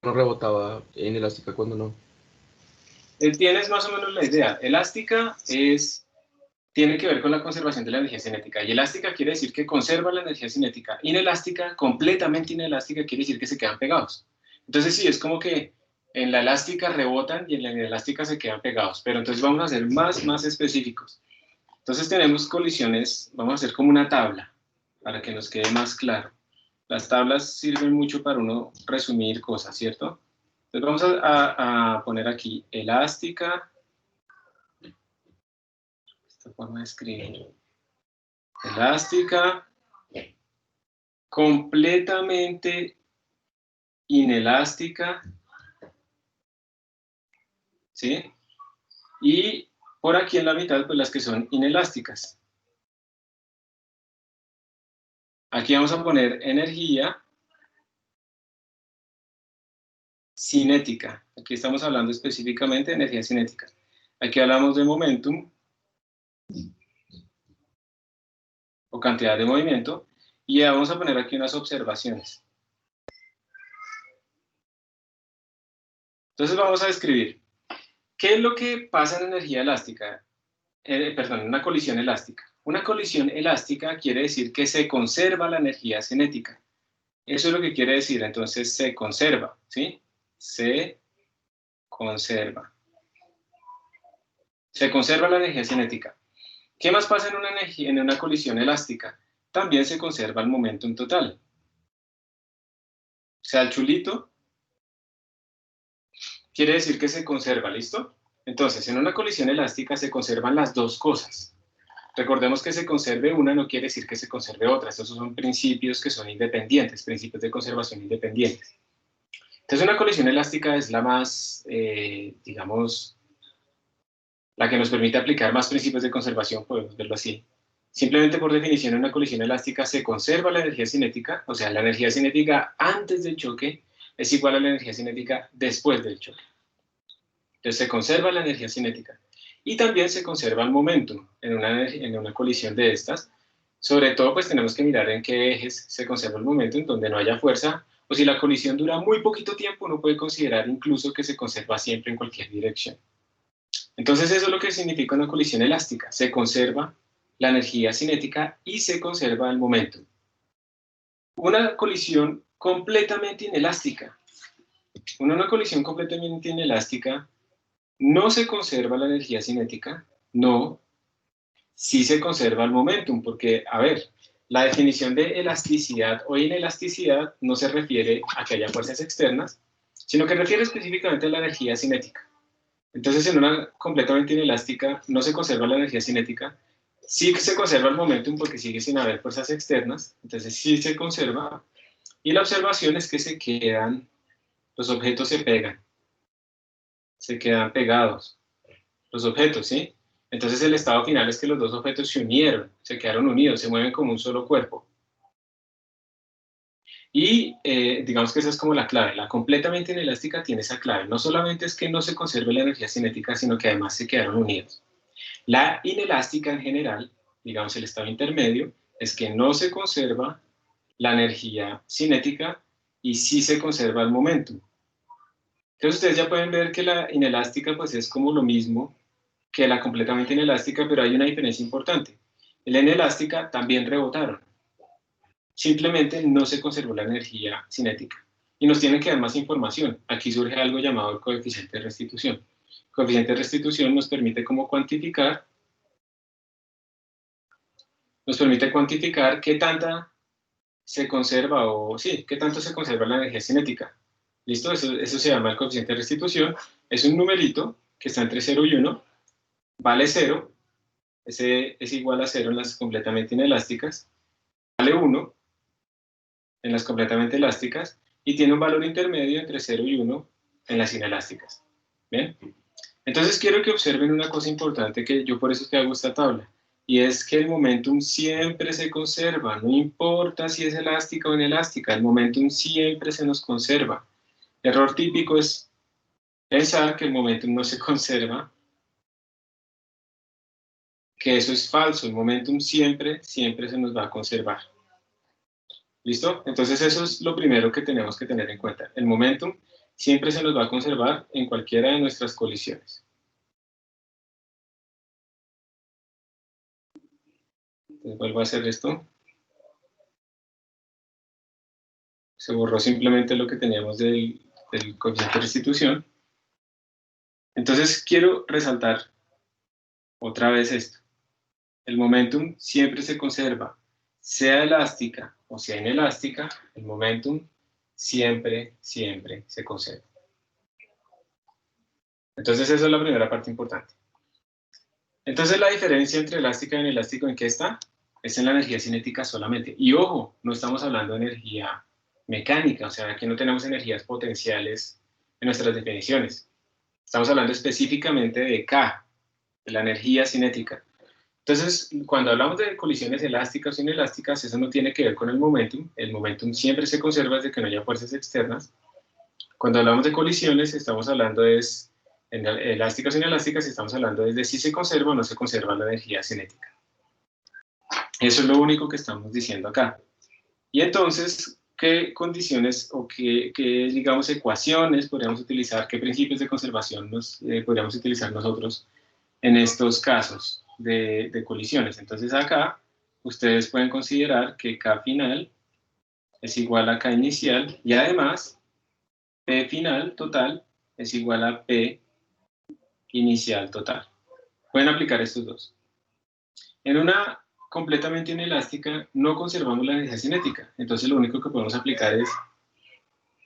no rebotaba en elástica cuando no. Tienes más o menos la idea. Elástica tiene que ver con la conservación de la energía cinética. Y elástica quiere decir que conserva la energía cinética. Inelástica, completamente inelástica, quiere decir que se quedan pegados. Entonces sí, es como que en la elástica rebotan y en la inelástica se quedan pegados. Pero entonces vamos a ser más específicos. Entonces tenemos colisiones, vamos a hacer como una tabla, para que nos quede más claro. Las tablas sirven mucho para uno resumir cosas, ¿cierto? Entonces vamos a poner aquí elástica, esta forma de escribir, elástica, completamente inelástica, ¿sí? Y por aquí en la mitad, pues las que son inelásticas. Aquí vamos a poner energía cinética. Aquí estamos hablando específicamente de energía cinética. Aquí hablamos de momentum o cantidad de movimiento y vamos a poner aquí unas observaciones. Entonces vamos a describir qué es lo que pasa en energía elástica, perdón, en una colisión elástica. Una colisión elástica quiere decir que se conserva la energía cinética. Eso es lo que quiere decir, entonces se conserva, ¿sí? Se conserva. Se conserva la energía cinética. ¿Qué más pasa en una colisión elástica? También se conserva el momentum total. O sea, el chulito quiere decir que se conserva, ¿listo? Entonces, en una colisión elástica se conservan las dos cosas. Recordemos que se conserve una no quiere decir que se conserve otra. Estos son principios que son independientes, principios de conservación independientes. Entonces, una colisión elástica es la más, digamos, la que nos permite aplicar más principios de conservación, podemos verlo así. Simplemente por definición, en una colisión elástica se conserva la energía cinética, o sea, la energía cinética antes del choque es igual a la energía cinética después del choque. Entonces se conserva la energía cinética. Y también se conserva el momentum en una colisión de estas. Sobre todo, pues tenemos que mirar en qué ejes se conserva el momentum, donde no haya fuerza, o si la colisión dura muy poquito tiempo, uno puede considerar incluso que se conserva siempre en cualquier dirección. Entonces eso es lo que significa una colisión elástica. Se conserva la energía cinética y se conserva el momentum. Una colisión completamente inelástica. Una colisión completamente inelástica no se conserva la energía cinética, no, sí se conserva el momentum, porque, a ver, la definición de elasticidad o inelasticidad no se refiere a que haya fuerzas externas, sino que refiere específicamente a la energía cinética. Entonces, en una completamente inelástica no se conserva la energía cinética, sí que se conserva el momentum porque sigue sin haber fuerzas externas, entonces sí se conserva, y la observación es que se quedan, los objetos se quedan pegados, los objetos, ¿sí? Entonces el estado final es que los dos objetos se unieron, se quedaron unidos, se mueven como un solo cuerpo. Y digamos que esa es como la clave. La completamente inelástica tiene esa clave. No solamente es que no se conserve la energía cinética, sino que además se quedaron unidos. La inelástica en general, digamos el estado intermedio, es que no se conserva la energía cinética y sí se conserva el momentum. Entonces ustedes ya pueden ver que la inelástica pues es como lo mismo que la completamente inelástica, pero hay una diferencia importante. En la inelástica también rebotaron. Simplemente no se conservó la energía cinética. Y nos tienen que dar más información. Aquí surge algo llamado el coeficiente de restitución. El coeficiente de restitución nos permite como cuantificar qué tanta se conserva o sí, qué tanto se conserva la energía cinética. ¿Listo? Eso se llama el coeficiente de restitución. Es un numerito que está entre 0 y 1, vale 0, ese es igual a 0 en las completamente inelásticas, vale 1 en las completamente elásticas y tiene un valor intermedio entre 0 y 1 en las inelásticas. ¿Bien? Entonces quiero que observen una cosa importante que yo por eso es que hago esta tabla. Y es que el momentum siempre se conserva, no importa si es elástica o inelástica, el momentum siempre se nos conserva. Error típico es pensar que el momentum no se conserva, que eso es falso, el momentum siempre se nos va a conservar. ¿Listo? Entonces eso es lo primero que tenemos que tener en cuenta. El momentum siempre se nos va a conservar en cualquiera de nuestras colisiones. Entonces vuelvo a hacer esto. Se borró simplemente lo que teníamos del coeficiente de restitución. Entonces quiero resaltar otra vez esto. El momentum siempre se conserva, sea elástica o sea inelástica, el momentum siempre se conserva. Entonces esa es la primera parte importante. Entonces la diferencia entre elástica y inelástico, ¿en qué está? Es en la energía cinética solamente. Y ojo, no estamos hablando de energía mecánica, o sea, aquí no tenemos energías potenciales en nuestras definiciones. Estamos hablando específicamente de K, de la energía cinética. Entonces, cuando hablamos de colisiones elásticas o inelásticas, eso no tiene que ver con el momentum siempre se conserva desde que no haya fuerzas externas. Cuando hablamos de colisiones, estamos hablando de elásticas o inelásticas, estamos hablando de si se conserva o no se conserva la energía cinética. Eso es lo único que estamos diciendo acá. Y entonces, ¿qué condiciones o qué digamos, ecuaciones podríamos utilizar, qué principios de conservación podríamos utilizar nosotros en estos casos de colisiones? Entonces acá ustedes pueden considerar que K final es igual a K inicial y además P final total es igual a P inicial total. Pueden aplicar estos dos. En una completamente inelástica no conservamos la energía cinética, entonces lo único que podemos aplicar es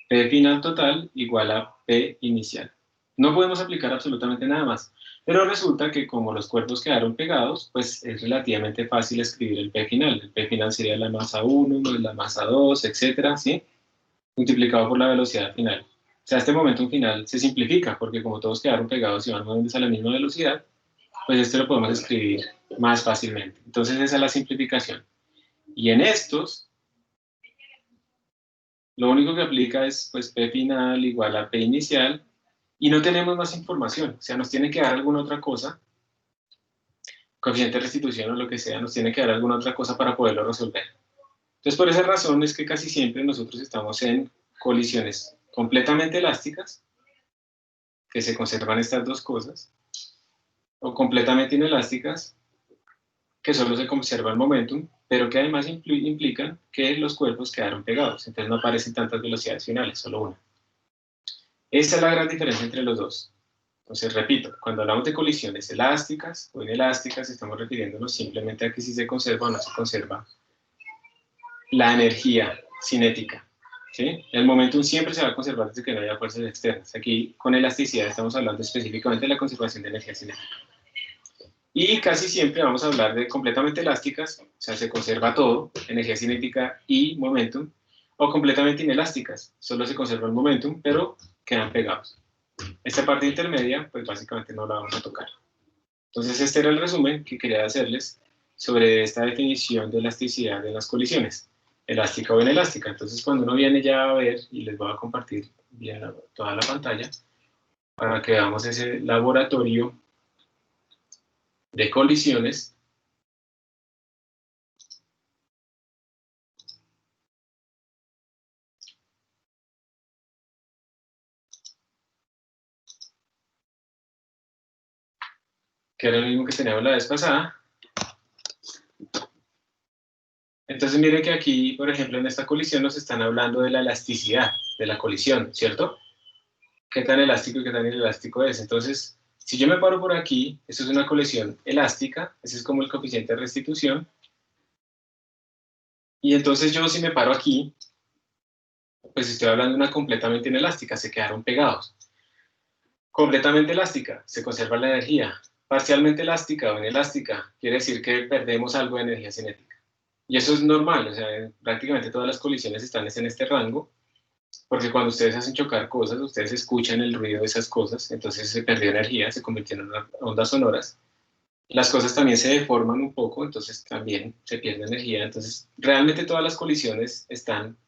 P final total igual a P inicial. No podemos aplicar absolutamente nada más. Pero resulta que como los cuerpos quedaron pegados, pues es relativamente fácil escribir el P final. El P final sería la masa 1, la masa 2, etcétera, ¿sí? Multiplicado por la velocidad final. O sea, este momento final se simplifica, porque como todos quedaron pegados y van moviéndose a la misma velocidad, pues esto lo podemos escribir más fácilmente. Entonces esa es la simplificación. Y en estos, lo único que aplica es pues P final igual a P inicial, y no tenemos más información, o sea, nos tiene que dar alguna otra cosa, coeficiente de restitución o lo que sea, nos tiene que dar alguna otra cosa para poderlo resolver. Entonces, por esa razón es que casi siempre nosotros estamos en colisiones completamente elásticas, que se conservan estas dos cosas, o completamente inelásticas, que solo se conserva el momentum, pero que además implican que los cuerpos quedaron pegados, entonces no aparecen tantas velocidades finales, solo una. Esa es la gran diferencia entre los dos. Entonces, repito, cuando hablamos de colisiones elásticas o inelásticas, estamos refiriéndonos simplemente a que si se conserva o no se conserva la energía cinética, ¿sí? El momentum siempre se va a conservar desde que no haya fuerzas externas. Aquí, con elasticidad, estamos hablando específicamente de la conservación de energía cinética. Y casi siempre vamos a hablar de completamente elásticas, o sea, se conserva todo, energía cinética y momentum, o completamente inelásticas, solo se conserva el momentum, pero quedan pegados. Esta parte intermedia, pues básicamente no la vamos a tocar. Entonces este era el resumen que quería hacerles sobre esta definición de elasticidad de las colisiones, elástica o inelástica. Entonces cuando uno viene ya a ver, y les voy a compartir bien toda la pantalla, para que veamos ese laboratorio de colisiones. Que era el mismo que teníamos la vez pasada. Entonces miren que aquí, por ejemplo, en esta colisión nos están hablando de la elasticidad de la colisión, ¿cierto? ¿Qué tan elástico y qué tan inelástico es? Entonces, si yo me paro por aquí, esto es una colisión elástica, ese es como el coeficiente de restitución, y entonces yo si me paro aquí, pues estoy hablando de una completamente inelástica, se quedaron pegados. Completamente elástica, se conserva la energía. Parcialmente elástica o inelástica, quiere decir que perdemos algo de energía cinética. Y eso es normal, o sea, prácticamente todas las colisiones están en este rango, porque cuando ustedes hacen chocar cosas, ustedes escuchan el ruido de esas cosas, entonces se perdió energía, se convirtieron en ondas sonoras. Las cosas también se deforman un poco, entonces también se pierde energía. Entonces, realmente todas las colisiones están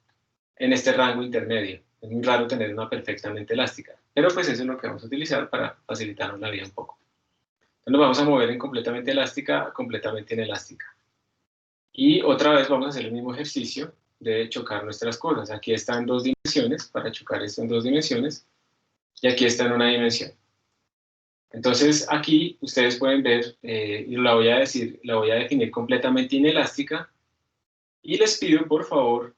en este rango intermedio. Es muy raro tener una perfectamente elástica, pero pues eso es lo que vamos a utilizar para facilitarnos la vida un poco. Entonces nos vamos a mover en completamente elástica a completamente inelástica. Y otra vez vamos a hacer el mismo ejercicio de chocar nuestras cosas. Aquí está en 2 dimensiones, para chocar esto en 2 dimensiones. y aquí está en una dimensión. Entonces aquí ustedes pueden ver, y la voy a definir completamente inelástica, y les pido por favor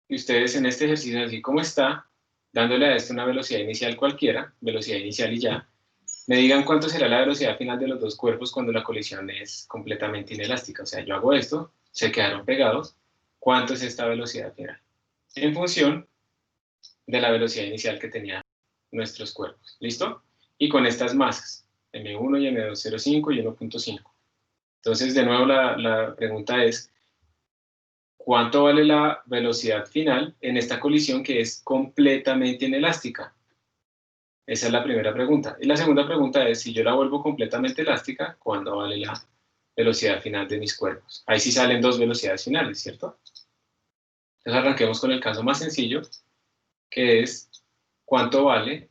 que ustedes en este ejercicio, así como está, dándole a esto una velocidad inicial cualquiera, velocidad inicial y ya, me digan cuánto será la velocidad final de los dos cuerpos cuando la colisión es completamente inelástica. O sea, yo hago esto, se quedaron pegados, ¿cuánto es esta velocidad final? En función de la velocidad inicial que tenían nuestros cuerpos. ¿Listo? Y con estas masas, M1 y M205 y 1.5. Entonces, de nuevo, la pregunta es, ¿cuánto vale la velocidad final en esta colisión que es completamente inelástica? Esa es la primera pregunta. Y la segunda pregunta es, si yo la vuelvo completamente elástica, ¿cuándo vale la velocidad final de mis cuerpos? Ahí sí salen dos velocidades finales, ¿cierto? Entonces arranquemos con el caso más sencillo, que es, ¿cuánto vale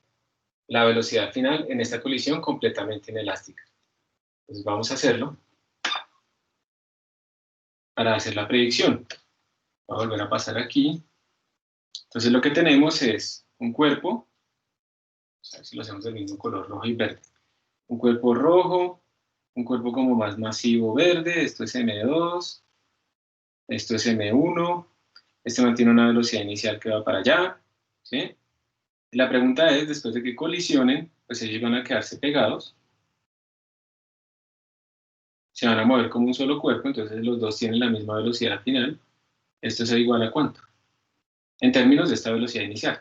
la velocidad final en esta colisión completamente inelástica? Entonces vamos a hacerlo para hacer la predicción. Voy a volver a pasar aquí. Entonces lo que tenemos es un cuerpo, a ver si lo hacemos del mismo color, rojo y verde. Un cuerpo rojo, un cuerpo como más masivo verde, esto es M2, esto es M1, este mantiene una velocidad inicial que va para allá, ¿sí? La pregunta es, después de que colisionen, pues ellos van a quedarse pegados, se van a mover como un solo cuerpo, entonces los dos tienen la misma velocidad final. ¿Esto es igual a cuánto? En términos de esta velocidad inicial.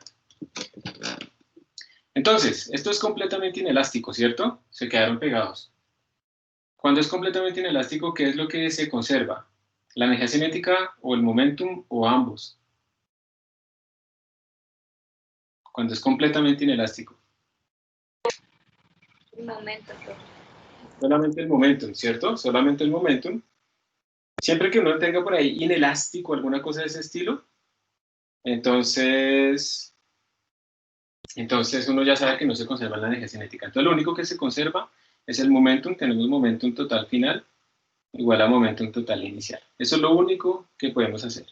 Entonces, esto es completamente inelástico, ¿cierto? Se quedaron pegados. Cuando es completamente inelástico, ¿qué es lo que se conserva? ¿La energía cinética o el momentum o ambos? Cuando es completamente inelástico. El momento, profe. Solamente el momentum, ¿cierto? Solamente el momentum. Siempre que uno tenga por ahí inelástico, alguna cosa de ese estilo, entonces uno ya sabe que no se conserva la energía cinética. Entonces lo único que se conserva es el momentum. Tenemos momentum total final igual a momentum total inicial. Eso es lo único que podemos hacer.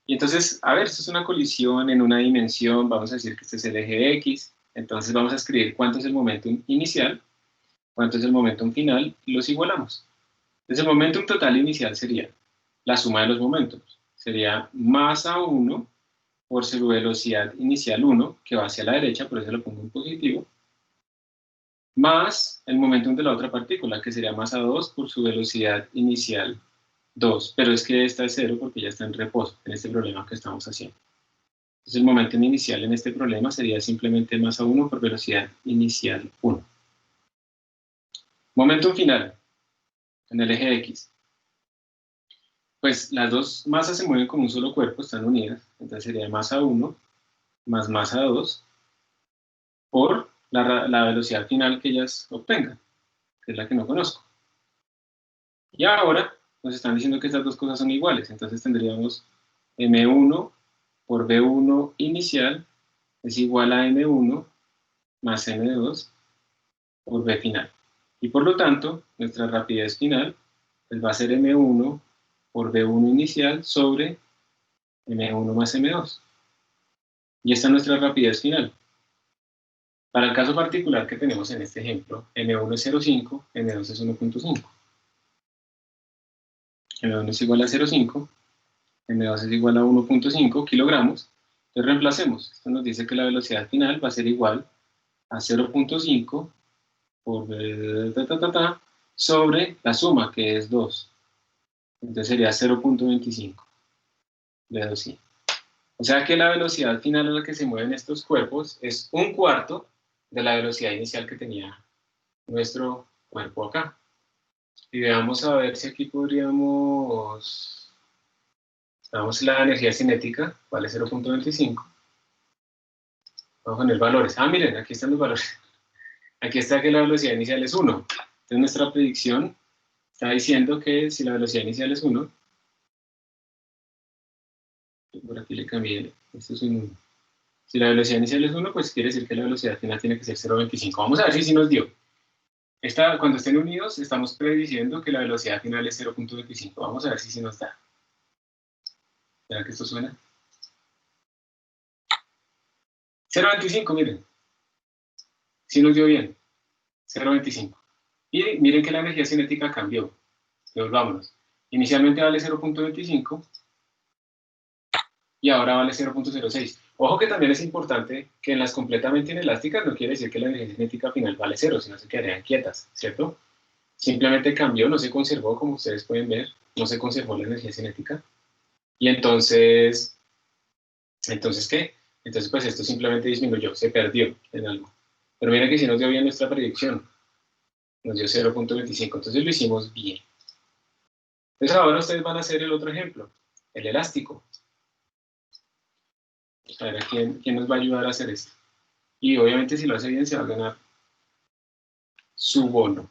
Y entonces, a ver, esto es una colisión en una dimensión, vamos a decir que este es el eje X, entonces vamos a escribir cuánto es el momentum inicial, cuánto es el momentum final, y los igualamos. Entonces el momentum total inicial sería la suma de los momentos, sería masa 1 por su velocidad inicial 1, que va hacia la derecha, por eso lo pongo en positivo, más el momentum de la otra partícula, que sería masa 2 por su velocidad inicial 2, pero es que esta es 0 porque ya está en reposo en este problema que estamos haciendo. Entonces el momentum inicial en este problema sería simplemente masa 1 por velocidad inicial 1. Momentum final en el eje X. Pues las dos masas se mueven como un solo cuerpo, están unidas, entonces sería masa 1 más masa 2 por la velocidad final que ellas obtengan, que es la que no conozco. Y ahora nos están diciendo que estas dos cosas son iguales, entonces tendríamos M1 por V1 inicial es igual a M1 más M2 por V final. Y por lo tanto, nuestra rapidez final pues va a ser M1 por V1 inicial sobre M1 más M2. Y esta es nuestra rapidez final. Para el caso particular que tenemos en este ejemplo, M1 es 0,5, M2 es 1.5. M1 es igual a 0,5, M2 es igual a 1.5 kilogramos. Entonces reemplacemos. Esto nos dice que la velocidad final va a ser igual a 0.5 por sobre la suma, que es 2. Entonces sería 0.25. Sí. O sea que la velocidad final a la que se mueven estos cuerpos es un cuarto de la velocidad inicial que tenía nuestro cuerpo acá. Y veamos a ver si aquí podríamos... Damos la energía cinética, vale 0.25. Vamos a poner valores. Ah, miren, aquí están los valores. Aquí está que la velocidad inicial es 1. Entonces nuestra predicción está diciendo que si la velocidad inicial es 1, por aquí le cambié, esto es un 1. Si la velocidad inicial es 1, pues quiere decir que la velocidad final tiene que ser 0.25. Vamos a ver si nos dio. Cuando estén unidos, estamos prediciendo que la velocidad final es 0.25. Vamos a ver si nos da. ¿Será que esto suena? 0.25, miren. Sí nos dio bien, 0.25. Y miren que la energía cinética cambió. Volvámonos. Inicialmente vale 0.25 y ahora vale 0.06. Ojo que también es importante que en las completamente inelásticas no quiere decir que la energía cinética final vale 0, sino se quedarían quietas, ¿cierto? Simplemente cambió, no se conservó, como ustedes pueden ver, no se conservó la energía cinética. Y entonces ¿qué? Entonces, pues esto simplemente disminuyó, se perdió en algo. Pero miren que si nos dio bien nuestra predicción, nos dio 0.25, entonces lo hicimos bien. Entonces ahora ustedes van a hacer el otro ejemplo, el elástico. A ver, ¿quién nos va a ayudar a hacer esto? Y obviamente si lo hace bien se va a ganar su bono.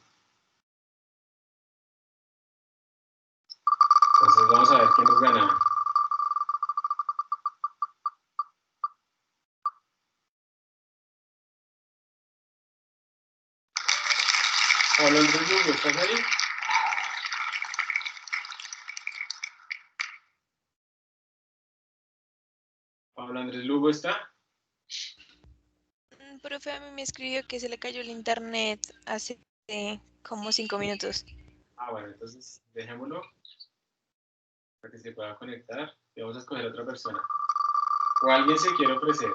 Entonces vamos a ver quién nos gana. Pablo Andrés Lugo, ¿estás ahí? Pablo Andrés Lugo está. Profe, a mí me escribió que se le cayó el internet hace como 5 minutos. Ah, bueno, entonces dejémoslo para que se pueda conectar y vamos a escoger a otra persona. O alguien se quiere ofrecer.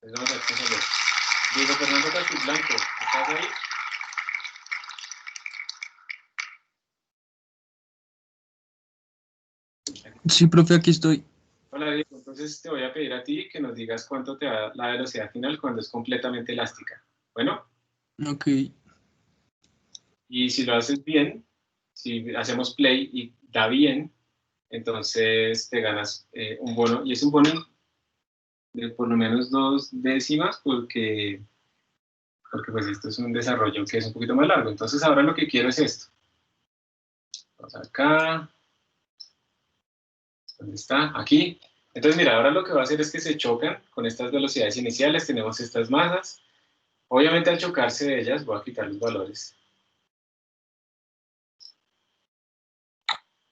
Entonces vamos a ver qué salió. Diego Fernando Castilblanco, Blanco, ¿estás ahí? Sí, profe, aquí estoy. Hola Diego, entonces te voy a pedir a ti que nos digas cuánto te da la velocidad final cuando es completamente elástica. Bueno, Ok. y si lo haces bien, si hacemos play y da bien, entonces te ganas un bono, y es un bono de por lo menos 2 décimas porque pues esto es un desarrollo que es un poquito más largo. Entonces ahora lo que quiero es esto. Vamos acá, ¿dónde está? Aquí. Entonces mira, ahora lo que va a hacer es que se chocan con estas velocidades iniciales, tenemos estas masas. Obviamente al chocarse de ellas, voy a quitar los valores,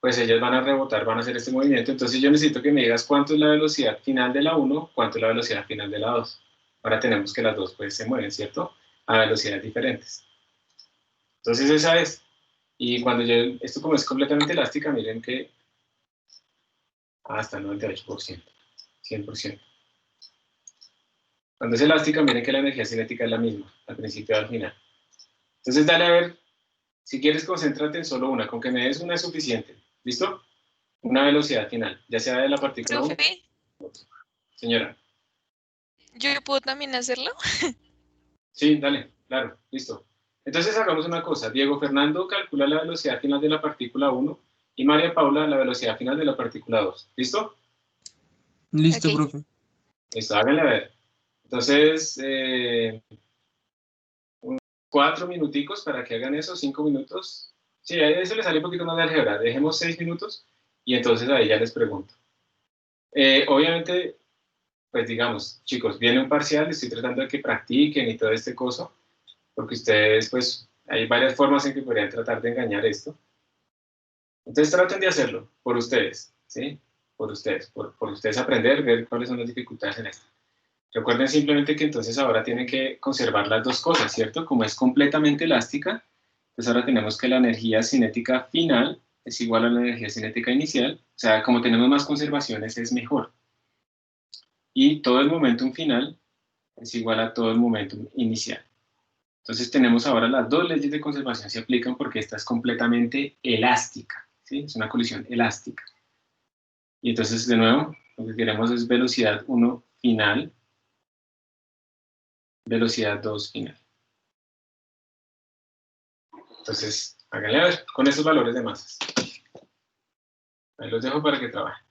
pues ellas van a rebotar, van a hacer este movimiento. Entonces yo necesito que me digas cuánto es la velocidad final de la 1, cuánto es la velocidad final de la 2. Ahora tenemos que las dos pues se mueven, ¿cierto? A velocidades diferentes. Entonces esa es. Y cuando esto como es completamente elástica, miren que hasta el 98%, 100%. Cuando es elástica, miren que la energía cinética es la misma, al principio y al final. Entonces dale a ver, si quieres concéntrate en solo una, con que me des una es suficiente. ¿Listo? Una velocidad final, ya sea de la partícula 1. Profe, Señora. ¿yo puedo también hacerlo? Sí, dale, claro, listo. Entonces hagamos una cosa. Diego Fernando calcula la velocidad final de la partícula 1 y María Paula la velocidad final de la partícula 2. ¿Listo? Listo, Ok. profe. Listo, háganle a ver. Entonces, 4 minuticos para que hagan eso, 5 minutos. Sí, a eso le sale un poquito más de álgebra. Dejemos 6 minutos y entonces ahí ya les pregunto. Obviamente, pues digamos, chicos, viene un parcial, estoy tratando de que practiquen y todo este coso, porque ustedes, pues, hay varias formas en que podrían tratar de engañar esto. Entonces traten de hacerlo por ustedes, ¿sí? Por ustedes, por ustedes aprender, ver cuáles son las dificultades en esto. Recuerden simplemente que entonces ahora tienen que conservar las dos cosas, ¿cierto? Como es completamente elástica, pues ahora tenemos que la energía cinética final es igual a la energía cinética inicial, o sea, como tenemos más conservaciones es mejor. Y todo el momentum final es igual a todo el momentum inicial. Entonces tenemos ahora las dos leyes de conservación se aplican porque esta es completamente elástica, ¿sí? Es una colisión elástica. Y entonces, de nuevo, lo que queremos es velocidad 1 final, velocidad 2 final. Entonces, háganle a ver con esos valores de masas. Ahí los dejo para que trabajen.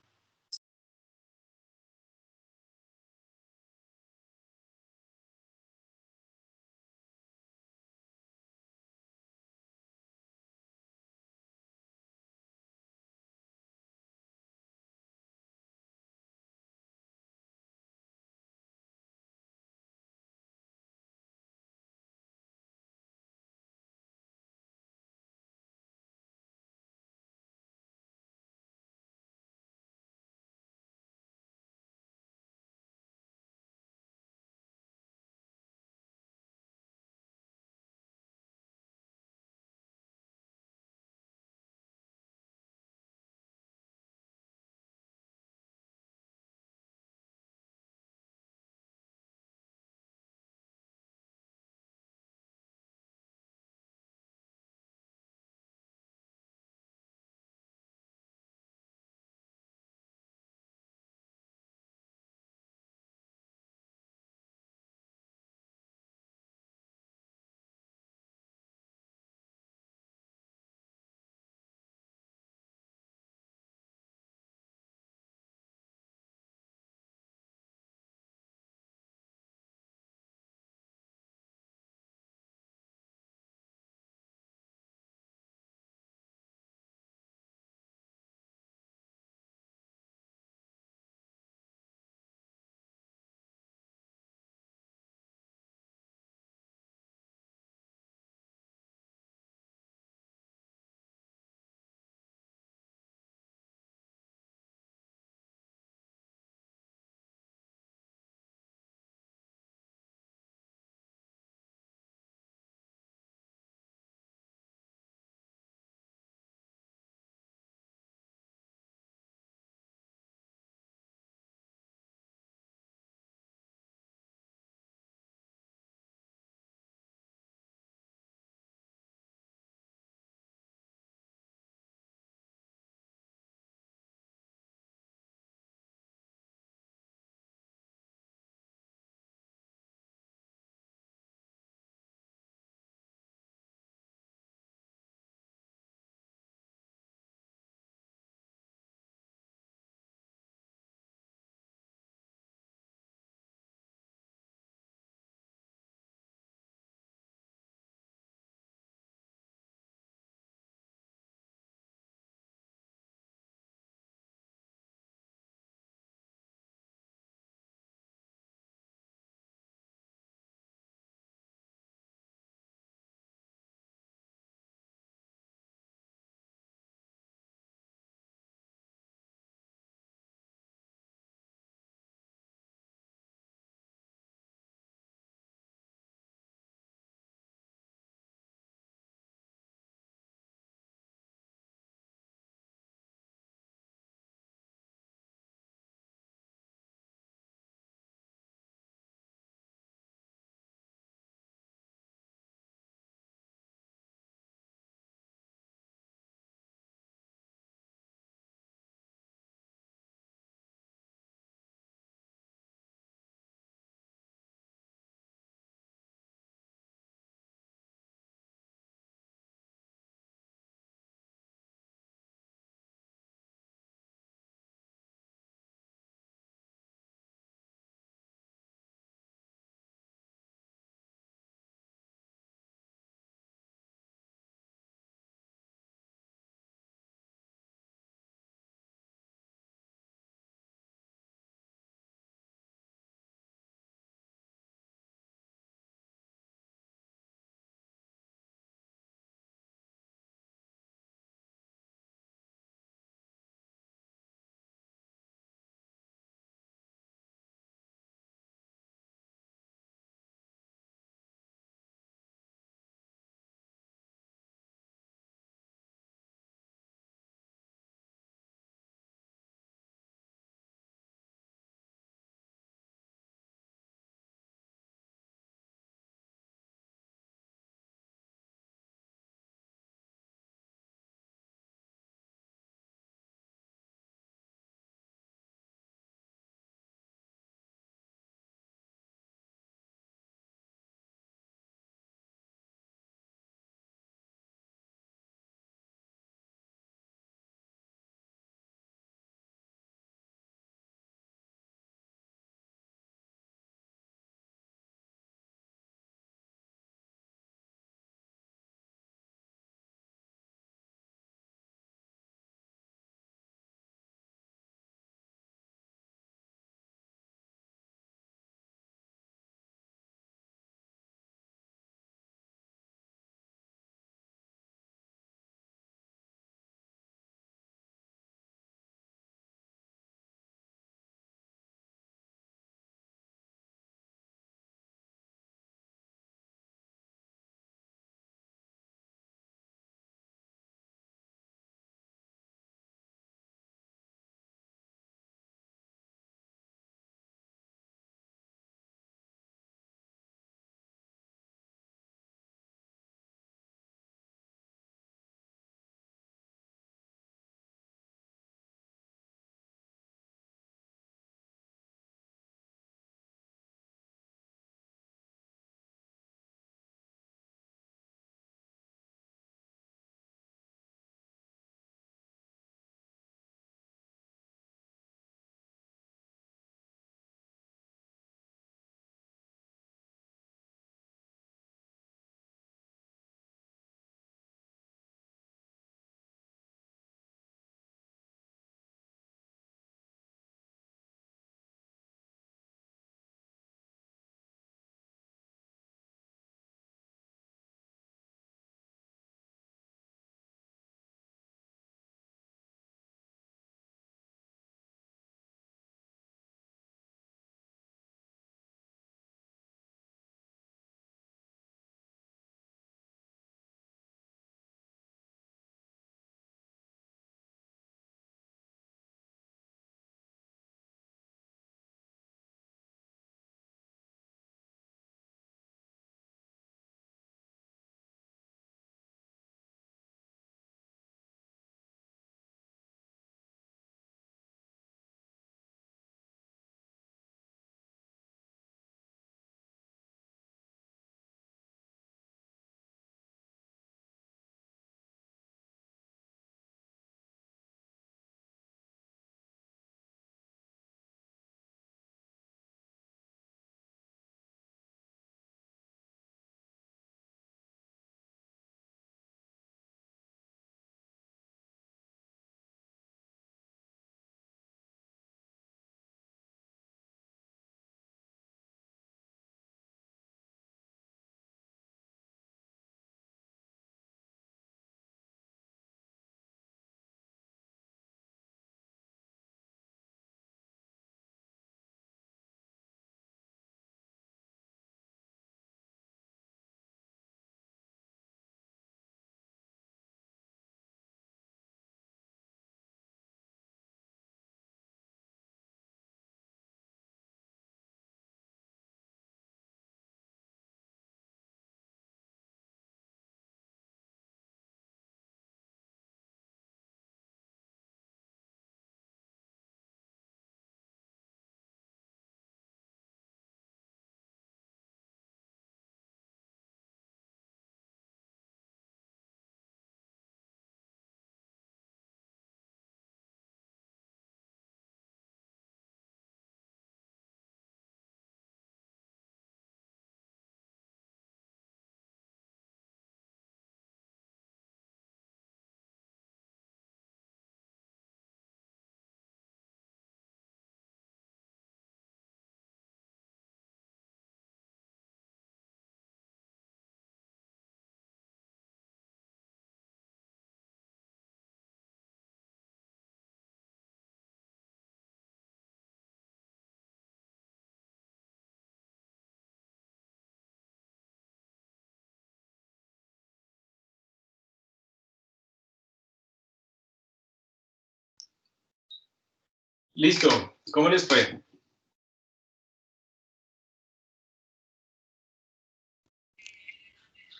Listo, ¿cómo les fue?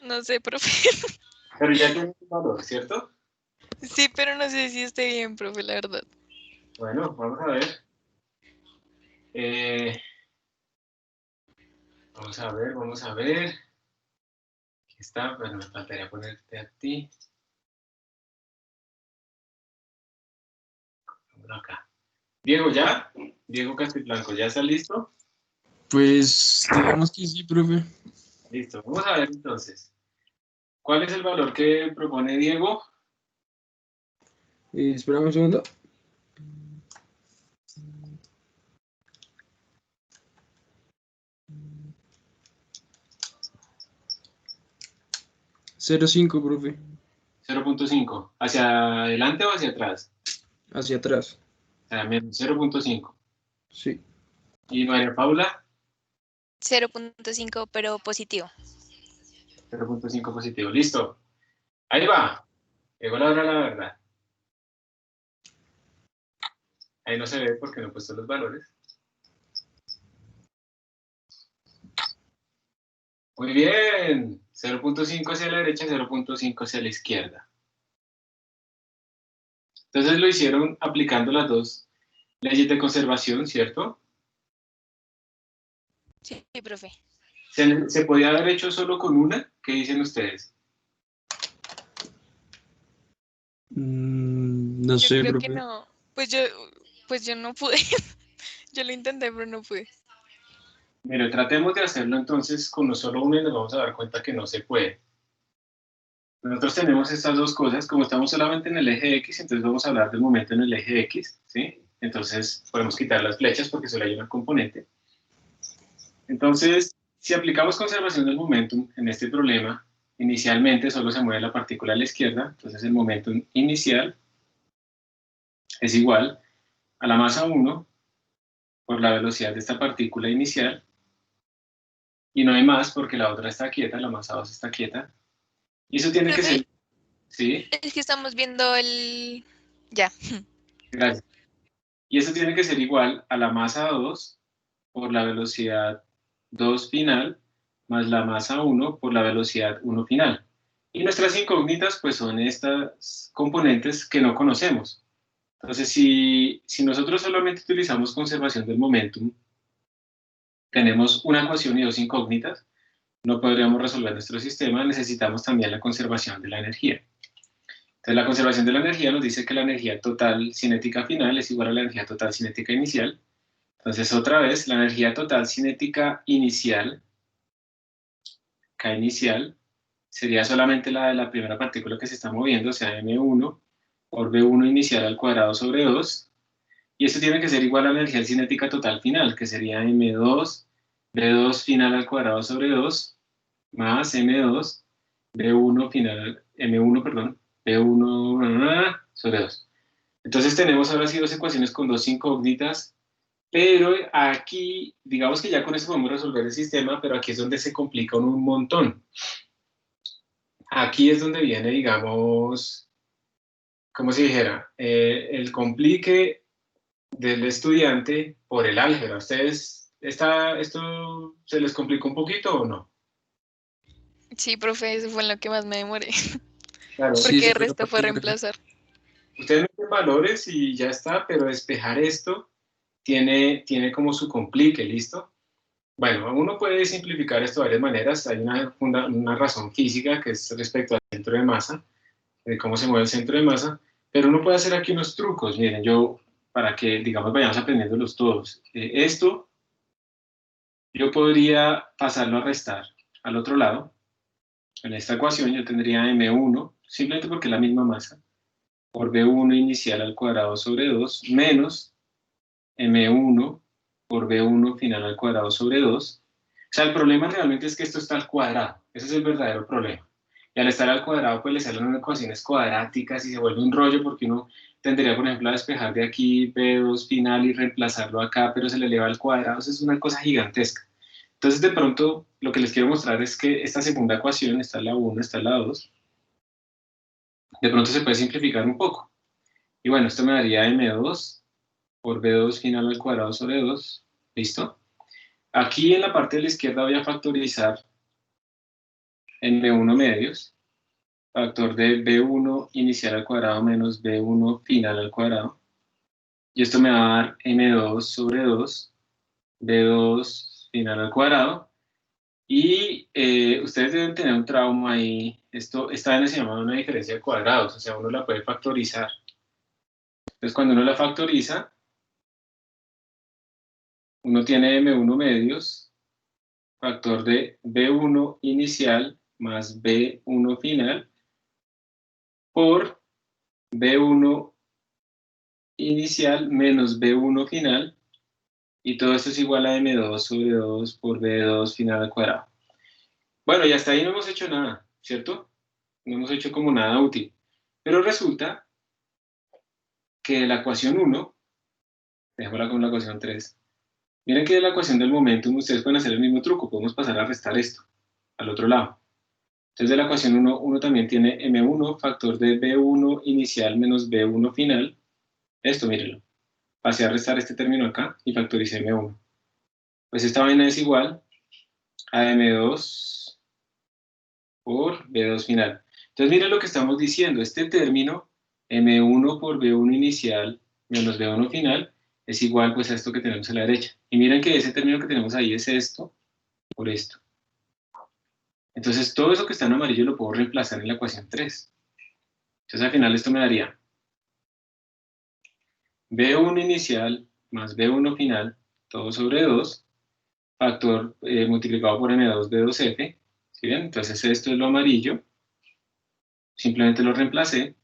No sé, profe. Pero ya tienen un valor, ¿cierto? Sí, pero no sé si esté bien, profe, la verdad. Bueno, vamos a ver. Vamos a ver, vamos a ver. Aquí está, bueno, me faltaría ponerte a ti. Vámonos acá. Diego, ¿ya? Diego Castiblanco, ¿ya está listo? Pues digamos que sí, profe. Listo, vamos a ver entonces. ¿Cuál es el valor que propone Diego? Espérame un segundo. Cero cinco, profe. 0.5. ¿Hacia adelante o hacia atrás? Hacia atrás. O sea, menos 0.5. Sí. ¿Y María Paula? 0.5, pero positivo. 0.5 positivo. Listo. Ahí va. Llegó la hora de la verdad. Ahí no se ve porque no he puesto los valores. Muy bien. 0.5 hacia la derecha, 0.5 hacia la izquierda. Entonces lo hicieron aplicando las dos leyes de conservación, ¿cierto? Sí, profe. ¿Se podía haber hecho solo con una? ¿Qué dicen ustedes? No Yo sé, creo que profe. no. Pues yo no pude. Yo lo intenté, pero no pude. Mire, tratemos de hacerlo entonces con solo una y nos vamos a dar cuenta que no se puede. Nosotros tenemos estas dos cosas, como estamos solamente en el eje X, entonces vamos a hablar del momento en el eje X, ¿sí? Entonces podemos quitar las flechas porque solo hay una componente. Entonces, si aplicamos conservación del momentum en este problema, inicialmente solo se mueve la partícula a la izquierda, entonces el momentum inicial es igual a la masa 1 por la velocidad de esta partícula inicial, y no hay más porque la otra está quieta, la masa 2 está quieta, y eso tiene que Profe, ser, ¿sí? es que estamos viendo el... Ya. Gracias. Y eso tiene que ser igual a la masa 2 por la velocidad 2 final más la masa 1 por la velocidad 1 final. Y nuestras incógnitas pues son estas componentes que no conocemos. Entonces, si nosotros solamente utilizamos conservación del momentum, tenemos una ecuación y dos incógnitas, no podríamos resolver nuestro sistema, necesitamos también la conservación de la energía. Entonces, la conservación de la energía nos dice que la energía total cinética final es igual a la energía total cinética inicial. Entonces, otra vez, la energía total cinética inicial, K inicial, sería solamente la de la primera partícula que se está moviendo, o sea, M1 por V1 inicial al cuadrado sobre 2, y esto tiene que ser igual a la energía cinética total final, que sería M2, V2 final al cuadrado sobre 2, más M2, V1 final, M1, perdón, V1 sobre 2. Entonces tenemos ahora sí dos ecuaciones con dos incógnitas, pero aquí, digamos que ya con eso podemos resolver el sistema, pero aquí es donde se complica un montón. Aquí es donde viene, digamos, como si dijera, el complique del estudiante por el álgebra. ¿Ustedes, esto se les complicó un poquito o no? Sí, profe, eso fue en lo que más me demoré. Claro, Sí, Porque esa el fue la resto fue parte larga. reemplazar. ustedes meten valores y ya está, pero despejar esto tiene como su complique, ¿listo? Bueno, uno puede simplificar esto de varias maneras. Hay una razón física que es respecto al centro de masa, de cómo se mueve el centro de masa, pero uno puede hacer aquí unos trucos. Miren, yo, para que, digamos, vayamos aprendiéndolos todos. Esto yo podría pasarlo a restar al otro lado. En esta ecuación yo tendría M1, simplemente porque es la misma masa, por V1 inicial al cuadrado sobre 2, menos M1 por V1 final al cuadrado sobre 2. O sea, el problema realmente es que esto está al cuadrado. Ese es el verdadero problema. Y al estar al cuadrado, pues le salen unas ecuaciones cuadráticas y se vuelve un rollo porque uno tendría, por ejemplo, a despejar de aquí V2 final y reemplazarlo acá, pero se le eleva al cuadrado. Eso es una cosa gigantesca. Entonces, de pronto, lo que les quiero mostrar es que esta segunda ecuación, está la 1, está la 2, de pronto se puede simplificar un poco. Y bueno, esto me daría M2 por B2 final al cuadrado sobre 2. ¿Listo? Aquí en la parte de la izquierda voy a factorizar M1 medios, factor de B1 inicial al cuadrado menos B1 final al cuadrado. Y esto me va a dar M2 sobre 2, B2 final al cuadrado. Y ustedes deben tener un trauma ahí. Esta vaina se llama una diferencia de cuadrados, o sea, uno la puede factorizar. Entonces, cuando uno la factoriza, uno tiene M1 medios, factor de B1 inicial más B1 final, por B1 inicial menos B1 final, y todo esto es igual a M2 sobre 2 por B2 final al cuadrado. Bueno, y hasta ahí no hemos hecho nada, ¿cierto? No hemos hecho como nada útil. Pero resulta que la ecuación 1, dejémosla con la ecuación 3, miren que de la ecuación del momentum ustedes pueden hacer el mismo truco, podemos pasar a restar esto, al otro lado. Entonces de la ecuación 1, uno también tiene M1, factor de B1 inicial menos B1 final. Esto, mírenlo. Pasé a restar este término acá y factoricé M1. Pues esta vaina es igual a M2 por B2 final. Entonces miren lo que estamos diciendo. Este término, M1 por B1 inicial menos B1 final, es igual pues a esto que tenemos a la derecha. Y miren que ese término que tenemos ahí es esto por esto. Entonces todo eso que está en amarillo lo puedo reemplazar en la ecuación 3. Entonces al final esto me daría B1 inicial más B1 final, todo sobre 2, factor multiplicado por M2 B2F. ¿Sí ven? Entonces esto es lo amarillo. Simplemente lo reemplacé.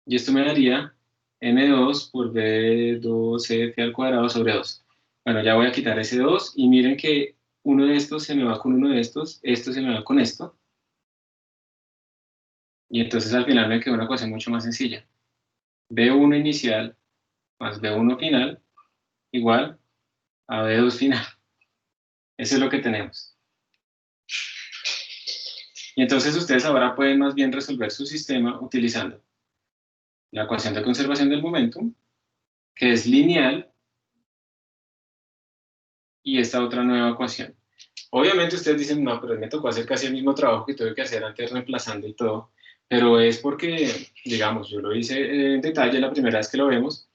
Y esto me daría M2 por B2F al cuadrado sobre 2. Bueno, ya voy a quitar ese 2 y miren que uno de estos se me va con uno de estos, esto se me va con esto. Y entonces al final me queda una ecuación mucho más sencilla. B1 inicial más B1 final igual a B2 final. Eso es lo que tenemos. Y entonces ustedes ahora pueden más bien resolver su sistema utilizando la ecuación de conservación del momentum, que es lineal, y esta otra nueva ecuación. Obviamente ustedes dicen, no, pero me tocó hacer casi el mismo trabajo que tuve que hacer antes reemplazando y todo, pero es porque, digamos, yo lo hice en detalle la primera vez que lo vemos,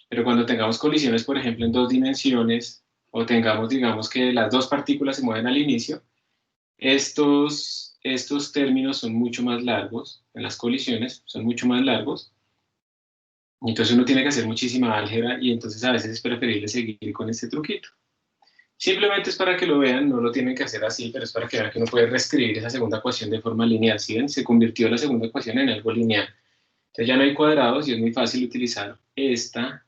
pero cuando tengamos colisiones, por ejemplo, en dos dimensiones, o tengamos, digamos, que las dos partículas se mueven al inicio, estos términos son mucho más largos, en las colisiones son mucho más largos, y entonces uno tiene que hacer muchísima álgebra, y entonces a veces es preferible seguir con este truquito. Simplemente es para que lo vean, no lo tienen que hacer así, pero es para que vean que uno puede reescribir esa segunda ecuación de forma lineal. ¿Sí ven? Se convirtió la segunda ecuación en algo lineal. Entonces ya no hay cuadrados y es muy fácil utilizar esta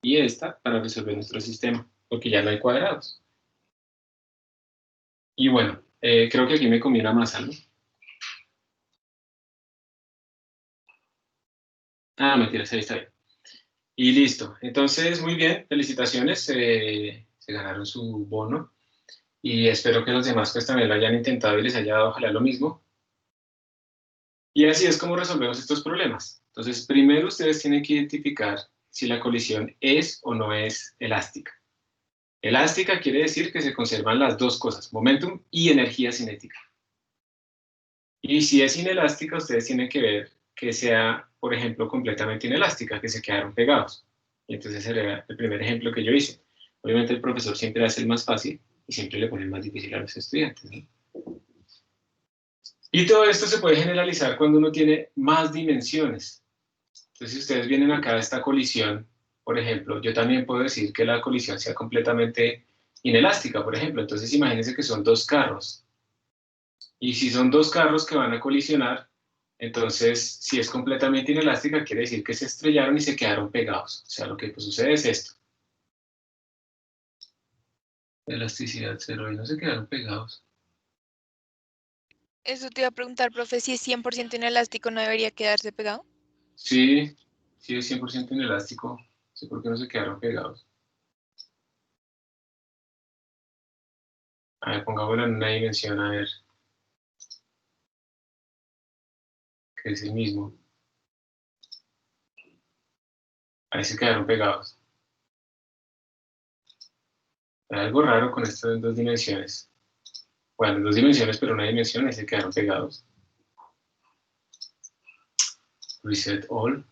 y esta para resolver nuestro sistema, porque ya no hay cuadrados. Y bueno, creo que aquí me comí una masa, ¿no? Ah, mentira, ahí está bien. Y listo. Entonces, muy bien, felicitaciones, se ganaron su bono. Y espero que los demás pues también lo hayan intentado y les haya dado ojalá lo mismo. Y así es como resolvemos estos problemas. Entonces, primero ustedes tienen que identificar si la colisión es o no es elástica. Elástica quiere decir que se conservan las dos cosas, momentum y energía cinética. Y si es inelástica, ustedes tienen que ver que sea, por ejemplo, completamente inelástica, que se quedaron pegados. Y entonces sería el primer ejemplo que yo hice. Obviamente el profesor siempre hace el más fácil y siempre le pone el más difícil a los estudiantes, ¿no? Y todo esto se puede generalizar cuando uno tiene más dimensiones. Entonces, si ustedes vienen acá a esta colisión, por ejemplo, yo también puedo decir que la colisión sea completamente inelástica, por ejemplo. Entonces, imagínense que son dos carros. Y si son dos carros que van a colisionar, entonces, si es completamente inelástica, quiere decir que se estrellaron y se quedaron pegados. O sea, lo que pues, sucede es esto. Elasticidad cero y no se quedaron pegados. Eso te iba a preguntar, profe, si es 100% inelástico, ¿no debería quedarse pegado? Sí, sí es 100% inelástico. No sé por qué no se quedaron pegados. A ver, pongámoslo en una dimensión, a ver, que es el mismo. Ahí se quedaron pegados. Hay algo raro con esto en 2 dimensiones. Bueno, en 2 dimensiones, pero una dimensión, ahí se quedaron pegados. Reset all.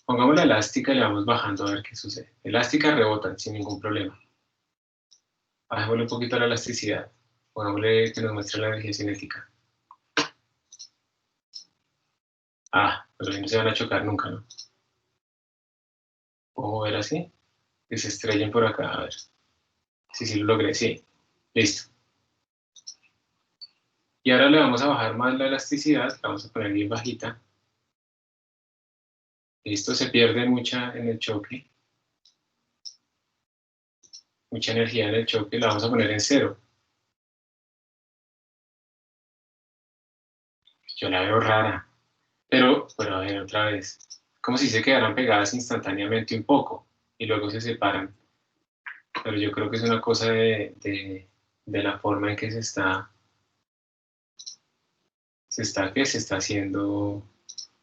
Pongamos la elástica y le vamos bajando a ver qué sucede. Elástica rebotan sin ningún problema. Bajémosle un poquito la elasticidad. Pongámosle que nos muestre la energía cinética. Ah, pero ahí no se van a chocar nunca, ¿no? ¿Puedo ver así? Que se estrellen por acá, a ver. Sí, lo logré, sí. Listo. Y ahora le vamos a bajar más la elasticidad, la vamos a poner bien bajita. Listo, se pierde mucha en el choque. Mucha energía en el choque, la vamos a poner en 0. Yo la veo rara. Pero a ver, otra vez. Como si se quedaran pegadas instantáneamente un poco y luego se separan. Pero yo creo que es una cosa de la forma en que se está haciendo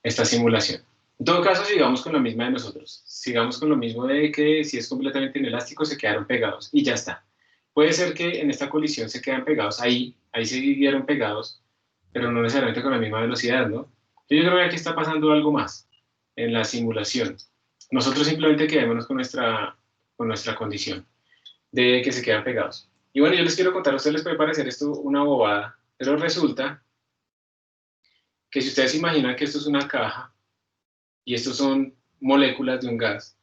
esta simulación. En todo caso, sigamos con la misma de nosotros. Sigamos con lo mismo de que si es completamente inelástico se quedaron pegados y ya está. Puede ser que en esta colisión se quedan pegados, ahí se vivieron pegados, pero no necesariamente con la misma velocidad, ¿no? Yo creo que aquí está pasando algo más en la simulación. Nosotros simplemente quedémonos con nuestra condición de que se quedan pegados. Y bueno, yo les quiero contar, a ustedes les puede parecer esto una bobada, pero resulta que si ustedes imaginan que esto es una caja y estos son moléculas de un gas,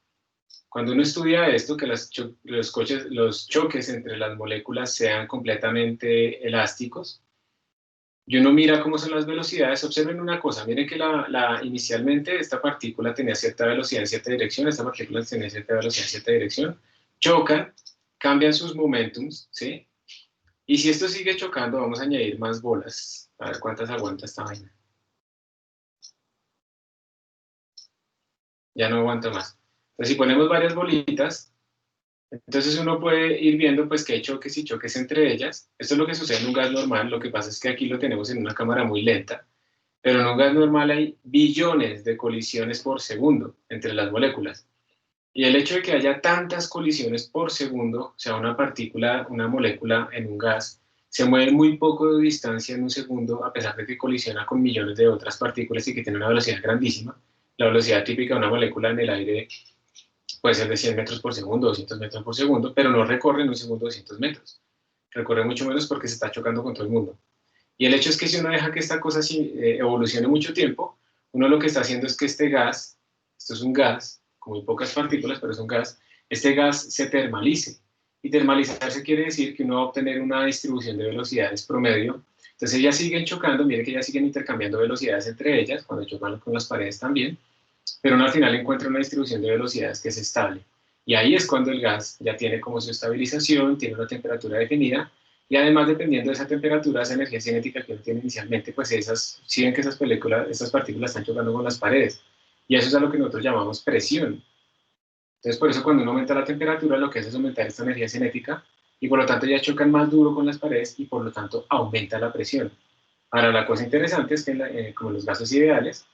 cuando uno estudia esto, que los choques entre las moléculas sean completamente elásticos, y uno mira cómo son las velocidades, observen una cosa, miren que inicialmente esta partícula tenía cierta velocidad en cierta dirección, esta partícula tenía cierta velocidad en cierta dirección, chocan, cambian sus momentums, ¿sí? Y si esto sigue chocando, vamos a añadir más bolas, a ver cuántas aguanta esta vaina. Ya no aguanta más. Entonces, si ponemos varias bolitas, entonces uno puede ir viendo pues que hay choques y choques entre ellas. Esto es lo que sucede en un gas normal, lo que pasa es que aquí lo tenemos en una cámara muy lenta, pero en un gas normal hay billones de colisiones por segundo entre las moléculas. Y el hecho de que haya tantas colisiones por segundo, o sea, una partícula, una molécula en un gas, se mueve muy poco de distancia en un segundo, a pesar de que colisiona con millones de otras partículas y que tiene una velocidad grandísima. La velocidad típica de una molécula en el aire puede ser de 100 metros por segundo, 200 metros por segundo, pero no recorre en un segundo 200 metros. Recorre mucho menos porque se está chocando con todo el mundo. Y el hecho es que si uno deja que esta cosa evolucione mucho tiempo, uno lo que está haciendo es que este gas, esto es un gas, con muy pocas partículas, pero es un gas, este gas se termalice. Y termalizarse quiere decir que uno va a obtener una distribución de velocidades promedio. Entonces ellas siguen chocando, miren que ellas siguen intercambiando velocidades entre ellas, cuando chocan con las paredes también, pero uno al final encuentra una distribución de velocidades que es estable. Y ahí es cuando el gas ya tiene como su estabilización, tiene una temperatura definida, y además, dependiendo de esa temperatura, esa energía cinética que uno tiene inicialmente, pues si ven que esas partículas están chocando con las paredes. Y eso es a lo que nosotros llamamos presión. Entonces, por eso cuando uno aumenta la temperatura, lo que hace es aumentar esta energía cinética, y por lo tanto ya chocan más duro con las paredes, y por lo tanto aumenta la presión. Ahora, la cosa interesante es que, como los gases ideales,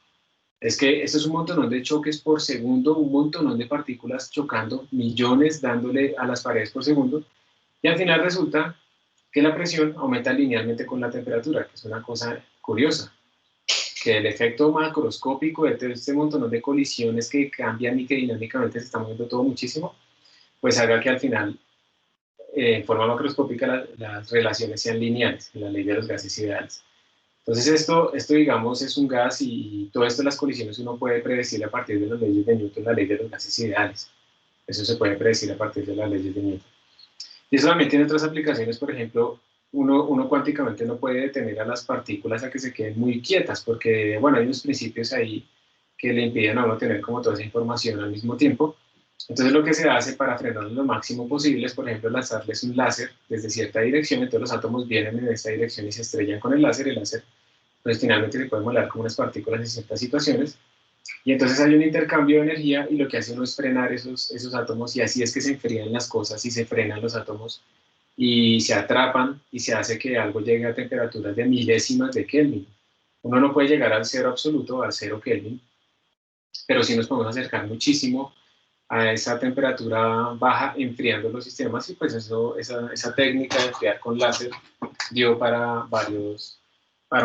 es que esto es un montonón de choques por segundo, un montonón de partículas chocando, millones dándole a las paredes por segundo, y al final resulta que la presión aumenta linealmente con la temperatura, que es una cosa curiosa, que el efecto macroscópico de todo este montón de colisiones que cambian y que dinámicamente se está moviendo todo muchísimo, pues haga que al final, en forma macroscópica, las relaciones sean lineales, en la ley de los gases ideales. Entonces esto, digamos, es un gas y todo esto de las colisiones uno puede predecir a partir de las leyes de Newton, la ley de los gases ideales. Eso se puede predecir a partir de las leyes de Newton. Y eso también tiene otras aplicaciones, por ejemplo, uno cuánticamente no puede detener a las partículas a que se queden muy quietas, porque, bueno, hay unos principios ahí que le impiden a uno tener como toda esa información al mismo tiempo. Entonces lo que se hace para frenarlos lo máximo posible es, por ejemplo, lanzarles un láser desde cierta dirección, entonces los átomos vienen en esta dirección y se estrellan con el láser pues finalmente se pueden volar como unas partículas en ciertas situaciones, y entonces hay un intercambio de energía y lo que hace uno es frenar esos átomos, y así es que se enfrían las cosas y se frenan los átomos y se atrapan y se hace que algo llegue a temperaturas de milésimas de Kelvin. Uno no puede llegar al cero absoluto, al 0 Kelvin, pero sí nos podemos acercar muchísimo a esa temperatura baja enfriando los sistemas, y pues esa técnica de enfriar con láser dio para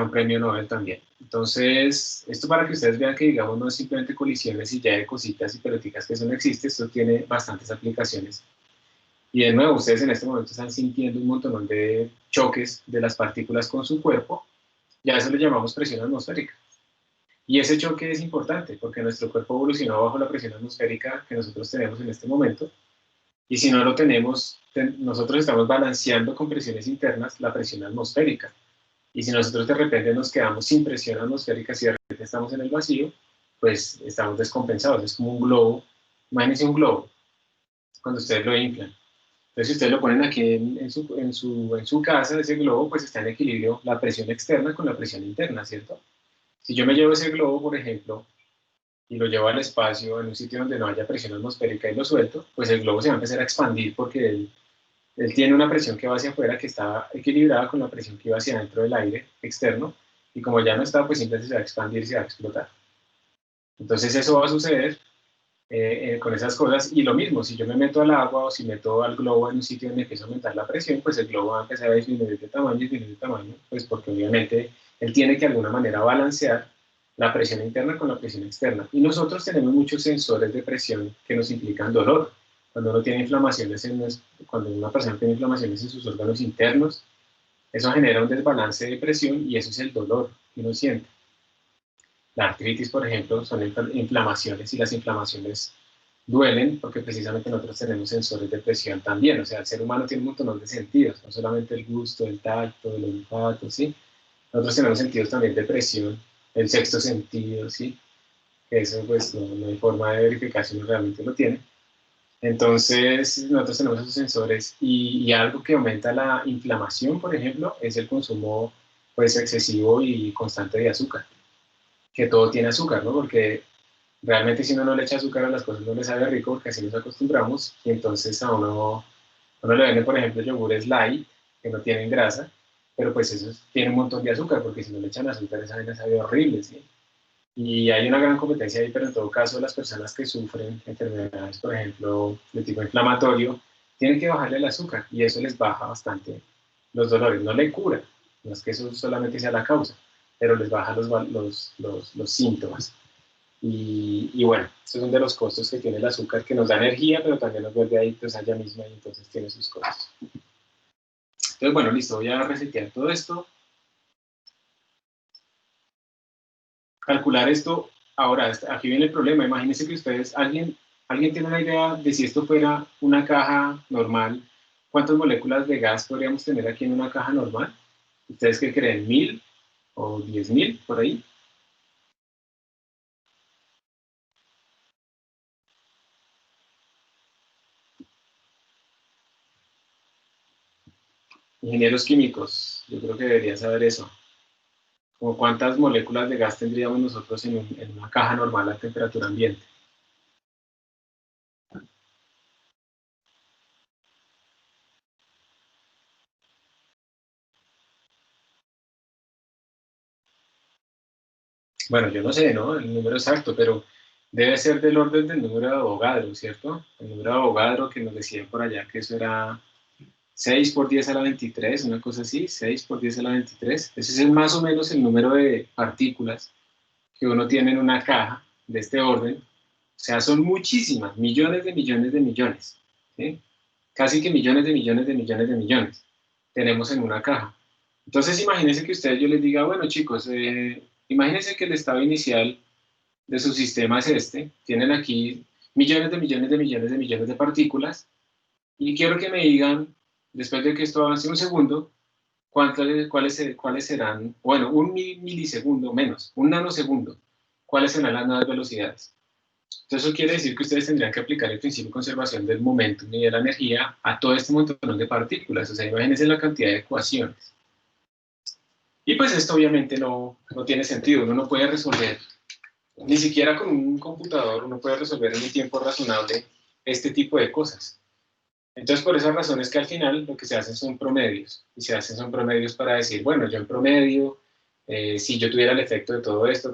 un premio Nobel también. Entonces, esto para que ustedes vean que, digamos, no es simplemente colisiones y ya de cositas y pelotitas, que eso no existe, esto tiene bastantes aplicaciones. Y de nuevo, ustedes en este momento están sintiendo un montón de choques de las partículas con su cuerpo, y a eso le llamamos presión atmosférica. Y ese choque es importante, porque nuestro cuerpo evolucionó bajo la presión atmosférica que nosotros tenemos en este momento, y si no lo tenemos, nosotros estamos balanceando con presiones internas la presión atmosférica. Y si nosotros de repente nos quedamos sin presión atmosférica, si de repente estamos en el vacío, pues estamos descompensados. Es como un globo. Imagínense un globo, cuando ustedes lo inflan. Entonces, si ustedes lo ponen aquí en su casa, ese globo, pues está en equilibrio la presión externa con la presión interna, ¿cierto? Si yo me llevo ese globo, por ejemplo, y lo llevo al espacio, en un sitio donde no haya presión atmosférica y lo suelto, pues el globo se va a empezar a expandir porque él tiene una presión que va hacia afuera que está equilibrada con la presión que iba hacia adentro del aire externo, y como ya no está, pues simplemente se va a expandir y se va a explotar. Entonces eso va a suceder con esas cosas, y lo mismo, si yo me meto al agua o si meto al globo en un sitio donde empieza a aumentar la presión, pues el globo va a empezar a disminuir de tamaño, pues porque obviamente él tiene que de alguna manera balancear la presión interna con la presión externa. Y nosotros tenemos muchos sensores de presión que nos implican dolor. Cuando uno tiene inflamaciones, cuando una persona tiene inflamaciones en sus órganos internos, eso genera un desbalance de presión y eso es el dolor que uno siente. La artritis, por ejemplo, son inflamaciones, y las inflamaciones duelen porque precisamente nosotros tenemos sensores de presión también. O sea, el ser humano tiene un montón de sentidos, no solamente el gusto, el tacto, el olfato, ¿sí? Nosotros tenemos sentidos también de presión, el sexto sentido, ¿sí? Que eso pues no hay forma de verificar si uno realmente lo tiene. Entonces, nosotros tenemos esos sensores, y algo que aumenta la inflamación, por ejemplo, es el consumo pues excesivo y constante de azúcar, que todo tiene azúcar, ¿no? Porque realmente si uno no le echa azúcar a las cosas no le sabe rico, porque así nos acostumbramos, y entonces a uno le venden, por ejemplo, yogures light, que no tienen grasa, pero pues eso tiene un montón de azúcar, porque si no le echan azúcar esa vaina sabe horrible, ¿sí? Y hay una gran competencia ahí, pero en todo caso las personas que sufren enfermedades, por ejemplo, de tipo inflamatorio, tienen que bajarle el azúcar, y eso les baja bastante los dolores. No le cura, no es que eso solamente sea la causa, pero les baja los síntomas. Y bueno, esos son de los costos que tiene el azúcar, que nos da energía, pero también nos vuelve adictos a ella misma, y entonces tiene sus costos. Entonces, bueno, listo, voy a resetear todo esto. Calcular esto, ahora, aquí viene el problema. Imagínense que ustedes, alguien tiene una idea de si esto fuera una caja normal, ¿cuántas moléculas de gas podríamos tener aquí en una caja normal? ¿Ustedes qué creen? ¿1000 o 10.000 por ahí? Ingenieros químicos, yo creo que deberían saber eso. ¿Como cuántas moléculas de gas tendríamos nosotros en una caja normal a temperatura ambiente? Bueno, yo no sé, ¿no? El número exacto, pero debe ser del orden del número de Avogadro, ¿cierto? El número de Avogadro, que nos decían por allá que eso era 6 por 10 a la 23, una cosa así, 6 por 10 a la 23. Ese es más o menos el número de partículas que uno tiene en una caja de este orden. O sea, son muchísimas, millones de millones de millones, ¿sí? Casi que millones de millones de millones de millones tenemos en una caja. Entonces, imagínense que ustedes, yo les diga, bueno, chicos, imagínense que el estado inicial de su sistema es este, tienen aquí millones de millones de millones de millones de partículas, y quiero que me digan, después de que esto avance un segundo, cuáles serán, bueno, un milisegundo menos, un nanosegundo, cuáles serán las nuevas velocidades. Entonces eso quiere decir que ustedes tendrían que aplicar el principio de conservación del momentum y de la energía a todo este montón de partículas. O sea, imagínense la cantidad de ecuaciones. Y pues esto obviamente no tiene sentido, uno no puede resolver, ni siquiera con un computador, uno puede resolver en un tiempo razonable este tipo de cosas. Entonces, por esas razones que al final lo que se hacen son promedios, y se hacen son promedios para decir, bueno, yo en promedio, si yo tuviera el efecto de todo esto,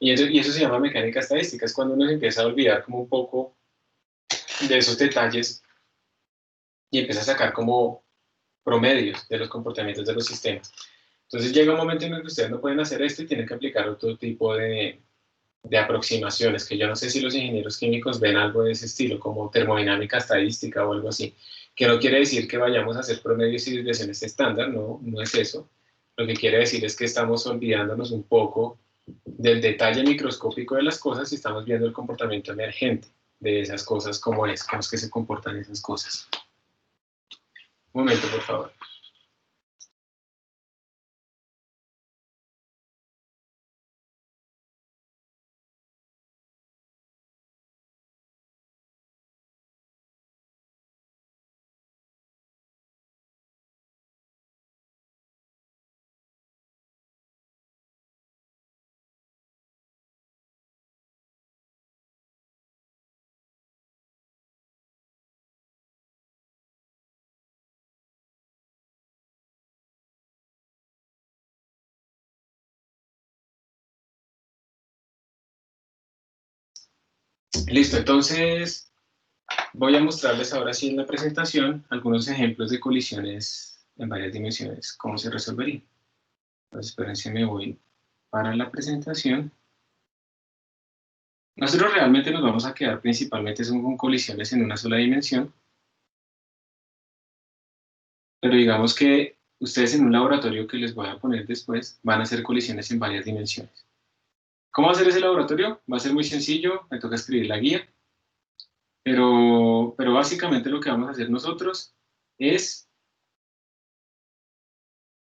Y eso se llama mecánica estadística, es cuando uno se empieza a olvidar como un poco de esos detalles y empieza a sacar como promedios de los comportamientos de los sistemas. Entonces llega un momento en el que ustedes no pueden hacer esto y tienen que aplicar otro tipo de aproximaciones, que yo no sé si los ingenieros químicos ven algo de ese estilo, como termodinámica estadística o algo así, que no quiere decir que vayamos a hacer promedios y desviaciones estándar, no, no es eso. Lo que quiere decir es que estamos olvidándonos un poco del detalle microscópico de las cosas y estamos viendo el comportamiento emergente de esas cosas, cómo es que se comportan esas cosas. Un momento, por favor. Listo, entonces voy a mostrarles ahora sí en la presentación algunos ejemplos de colisiones en varias dimensiones, cómo se resolverían. Entonces, espérense, me voy para la presentación. Nosotros realmente nos vamos a quedar principalmente con colisiones en una sola dimensión, pero digamos que ustedes en un laboratorio que les voy a poner después van a hacer colisiones en varias dimensiones. ¿Cómo va a ser ese laboratorio? Va a ser muy sencillo, me toca escribir la guía, pero básicamente lo que vamos a hacer nosotros es,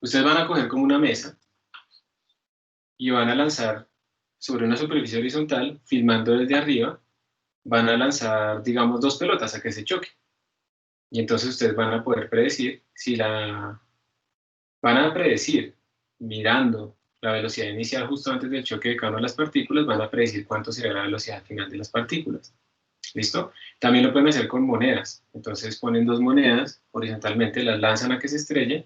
ustedes van a coger como una mesa y van a lanzar sobre una superficie horizontal, filmando desde arriba, van a lanzar, digamos, dos pelotas a que se choquen. Y entonces ustedes van a poder predecir van a predecir, mirando la velocidad inicial justo antes del choque de cada una de las partículas, van a predecir cuánto será la velocidad final de las partículas. ¿Listo? También lo pueden hacer con monedas. Entonces ponen dos monedas horizontalmente, las lanzan a que se estrellen,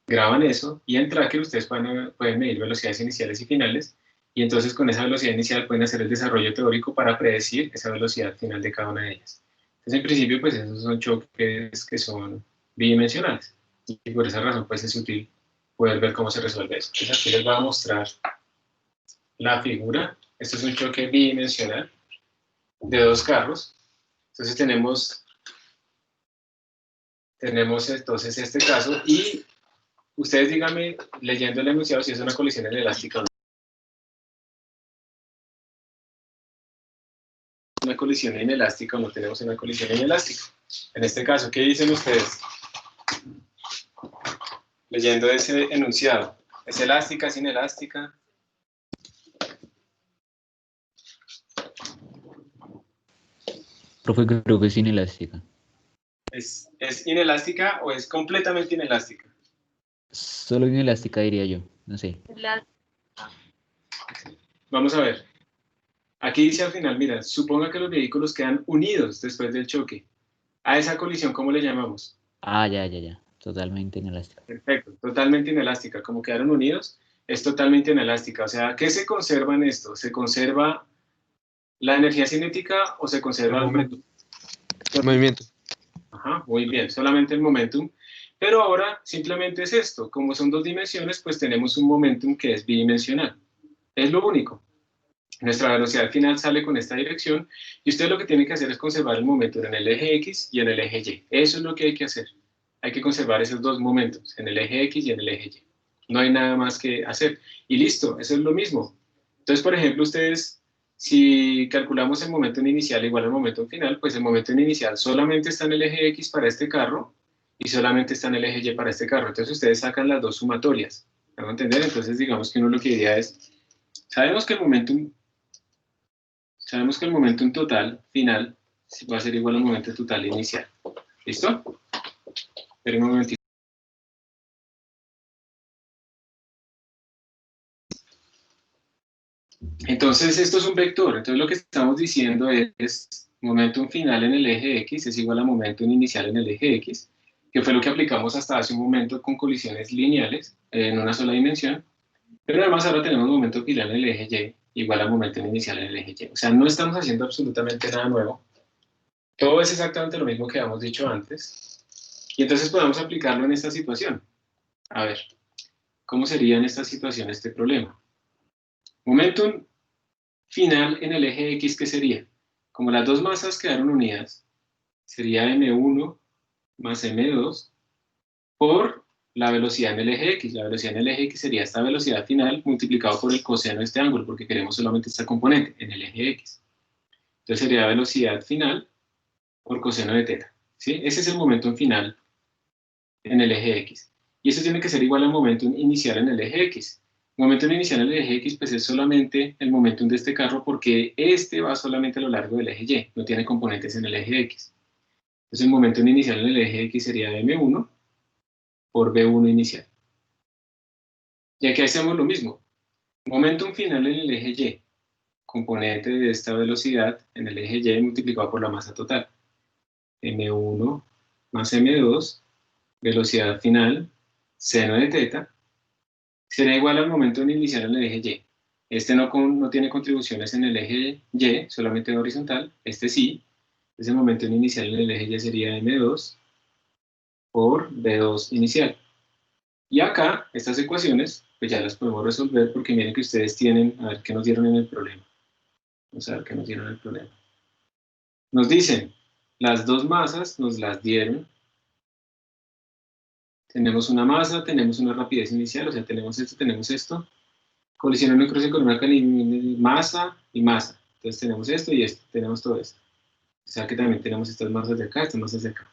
graban eso, y en Tracker ustedes pueden medir velocidades iniciales y finales, y entonces con esa velocidad inicial pueden hacer el desarrollo teórico para predecir esa velocidad final de cada una de ellas. Entonces, en principio, pues esos son choques que son bidimensionales, y por esa razón pues es útil poder ver cómo se resuelve eso. Entonces aquí les voy a mostrar la figura. Esto es un choque bidimensional de dos carros. Entonces tenemos entonces este caso, y ustedes díganme, leyendo el enunciado, si es una colisión inelástica o no. Una colisión inelástica o no tenemos una colisión inelástica. En este caso, ¿qué dicen ustedes? Leyendo ese enunciado. ¿Es elástica? ¿Es inelástica? Profe, creo que es inelástica. ¿Es inelástica o es completamente inelástica? Solo inelástica diría yo, no sé. Vamos a ver. Aquí dice al final, mira, suponga que los vehículos quedan unidos después del choque. A esa colisión, ¿cómo le llamamos? Ah, ya. Totalmente inelástica. Perfecto, totalmente inelástica. Como quedaron unidos, es totalmente inelástica. O sea, ¿qué se conserva en esto? ¿Se conserva la energía cinética o se conserva el momentum? El movimiento. Ajá, muy bien, solamente el momentum. Pero ahora simplemente es esto. Como son dos dimensiones, pues tenemos un momentum que es bidimensional. Es lo único. Nuestra velocidad final sale con esta dirección y usted lo que tiene que hacer es conservar el momentum en el eje X y en el eje Y. Eso es lo que hay que hacer. Hay que conservar esos dos momentos, en el eje X y en el eje Y. No hay nada más que hacer. Y listo, eso es lo mismo. Entonces, por ejemplo, ustedes, si calculamos el momentum inicial igual al momentum final, pues el momentum inicial solamente está en el eje X para este carro y solamente está en el eje Y para este carro. Entonces, ustedes sacan las dos sumatorias. ¿Me van a entender? Entonces, digamos que uno lo que diría es, sabemos que el momentum total final va a ser igual al momento total inicial. ¿Listo? Esperen un momentito. Entonces, esto es un vector. Entonces, lo que estamos diciendo es momentum final en el eje X es igual a momentum inicial en el eje X, que fue lo que aplicamos hasta hace un momento con colisiones lineales en una sola dimensión. Pero además ahora tenemos momento final en el eje Y, igual al momento inicial en el eje Y. O sea, no estamos haciendo absolutamente nada nuevo. Todo es exactamente lo mismo que habíamos dicho antes. Y entonces podemos aplicarlo en esta situación. A ver, ¿cómo sería en esta situación este problema? Momentum final en el eje X, ¿qué sería? Como las dos masas quedaron unidas, sería m1 más m2 por la velocidad en el eje X. La velocidad en el eje X sería esta velocidad final multiplicado por el coseno de este ángulo, porque queremos solamente esta componente en el eje X. Entonces sería velocidad final por coseno de teta. ¿Sí? Ese es el momentum final en el eje X. Y eso tiene que ser igual al momentum inicial en el eje X. El momentum inicial en el eje X pues es solamente el momentum de este carro porque este va solamente a lo largo del eje Y, no tiene componentes en el eje X. Entonces el momentum inicial en el eje X sería m1 por v1 inicial. Y aquí hacemos lo mismo. Momentum final en el eje Y, componente de esta velocidad en el eje Y multiplicado por la masa total. m1 más m2, velocidad final, seno de teta, será igual al momento inicial en el eje Y. Este no tiene contribuciones en el eje Y, solamente horizontal, este sí. Ese momento inicial en el eje Y sería m2 por v2 inicial. Y acá, estas ecuaciones, pues ya las podemos resolver porque miren que ustedes tienen, a ver qué nos dieron en el problema. Vamos a ver qué nos dieron en el problema. Nos dicen, las dos masas nos las dieron. Tenemos una masa, tenemos una rapidez inicial, o sea, tenemos esto. Colisionan un cruce con una masa y masa. Entonces tenemos esto y esto, tenemos todo esto. O sea que también tenemos estas masas de acá, estas masas de acá.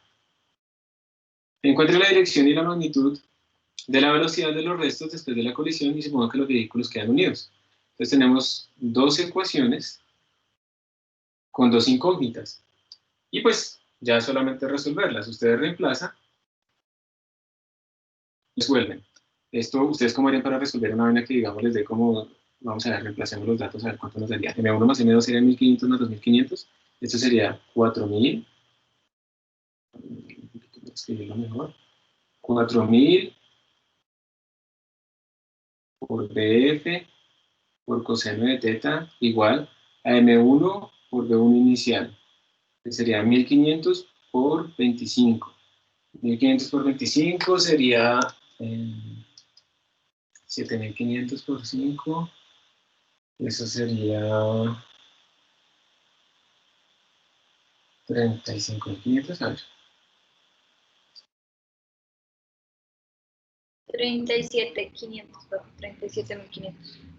Encuentre la dirección y la magnitud de la velocidad de los restos después de la colisión y suponga que los vehículos quedan unidos. Entonces tenemos dos ecuaciones con dos incógnitas. Y pues ya solamente resolverlas. Ustedes reemplazan, resuelven. Esto, ¿ustedes cómo harían para resolver una vaina que, digamos, les dé como, vamos a ver, reemplacemos los datos, a ver cuánto nos daría? M1 más M2 sería 1500 más 2500. Esto sería 4000. Escribirlo mejor. 4000 por BF por coseno de teta igual a M1 por V1 inicial. Que sería 1500 por 25. 1500 por 25 sería 7500 por 5. Eso sería 35.500, a ver. 37.500, 37.500.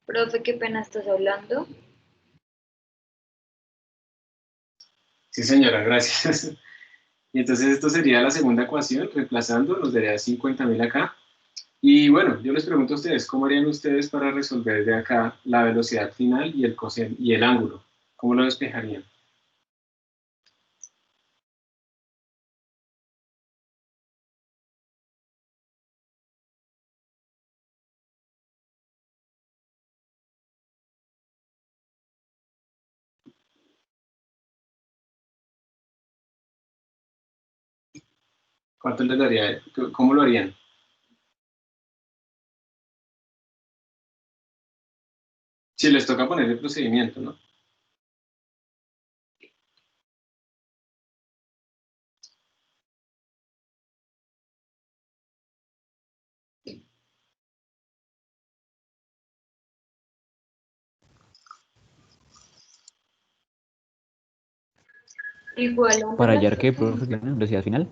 Profe, qué pena estás hablando. Sí, señora, gracias. Y entonces esto sería la segunda ecuación, reemplazando, nos daría 50.000 acá. Y bueno, yo les pregunto a ustedes, ¿cómo harían ustedes para resolver de acá la velocidad final y el coseno y el ángulo? ¿Cómo lo despejarían? ¿Cuánto les daría? ¿Cómo lo harían? Si les toca poner el procedimiento, ¿no? Igual a Para la hallar qué, profe, velocidad final.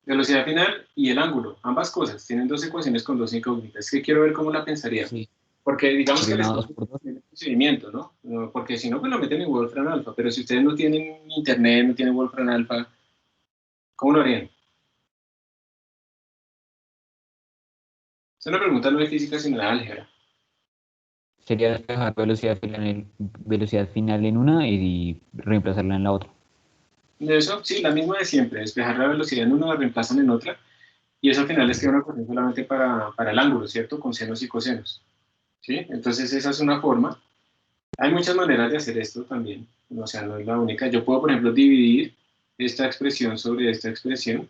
Velocidad final y el ángulo, ambas cosas. Tienen dos ecuaciones con dos incógnitas. Es que quiero ver cómo la pensarían. Sí. Porque digamos que Sería les una toca 2x2. el procedimiento, ¿no? Porque si no, pues lo meten en Wolfram Alpha. Pero si ustedes no tienen internet, no tienen Wolfram Alpha, ¿cómo lo harían? Es una pregunta no de física, sino de álgebra. Sería despejar velocidad final en una y reemplazarla en la otra. De eso, sí, la misma de siempre. Despejar la velocidad en una, la reemplazan en otra. y eso al final les queda una ecuación solamente para el ángulo, ¿cierto? Con senos y cosenos, ¿sí? Entonces esa es una forma. Hay muchas maneras de hacer esto también, o sea, no es la única. Yo puedo, por ejemplo, dividir esta expresión sobre esta expresión,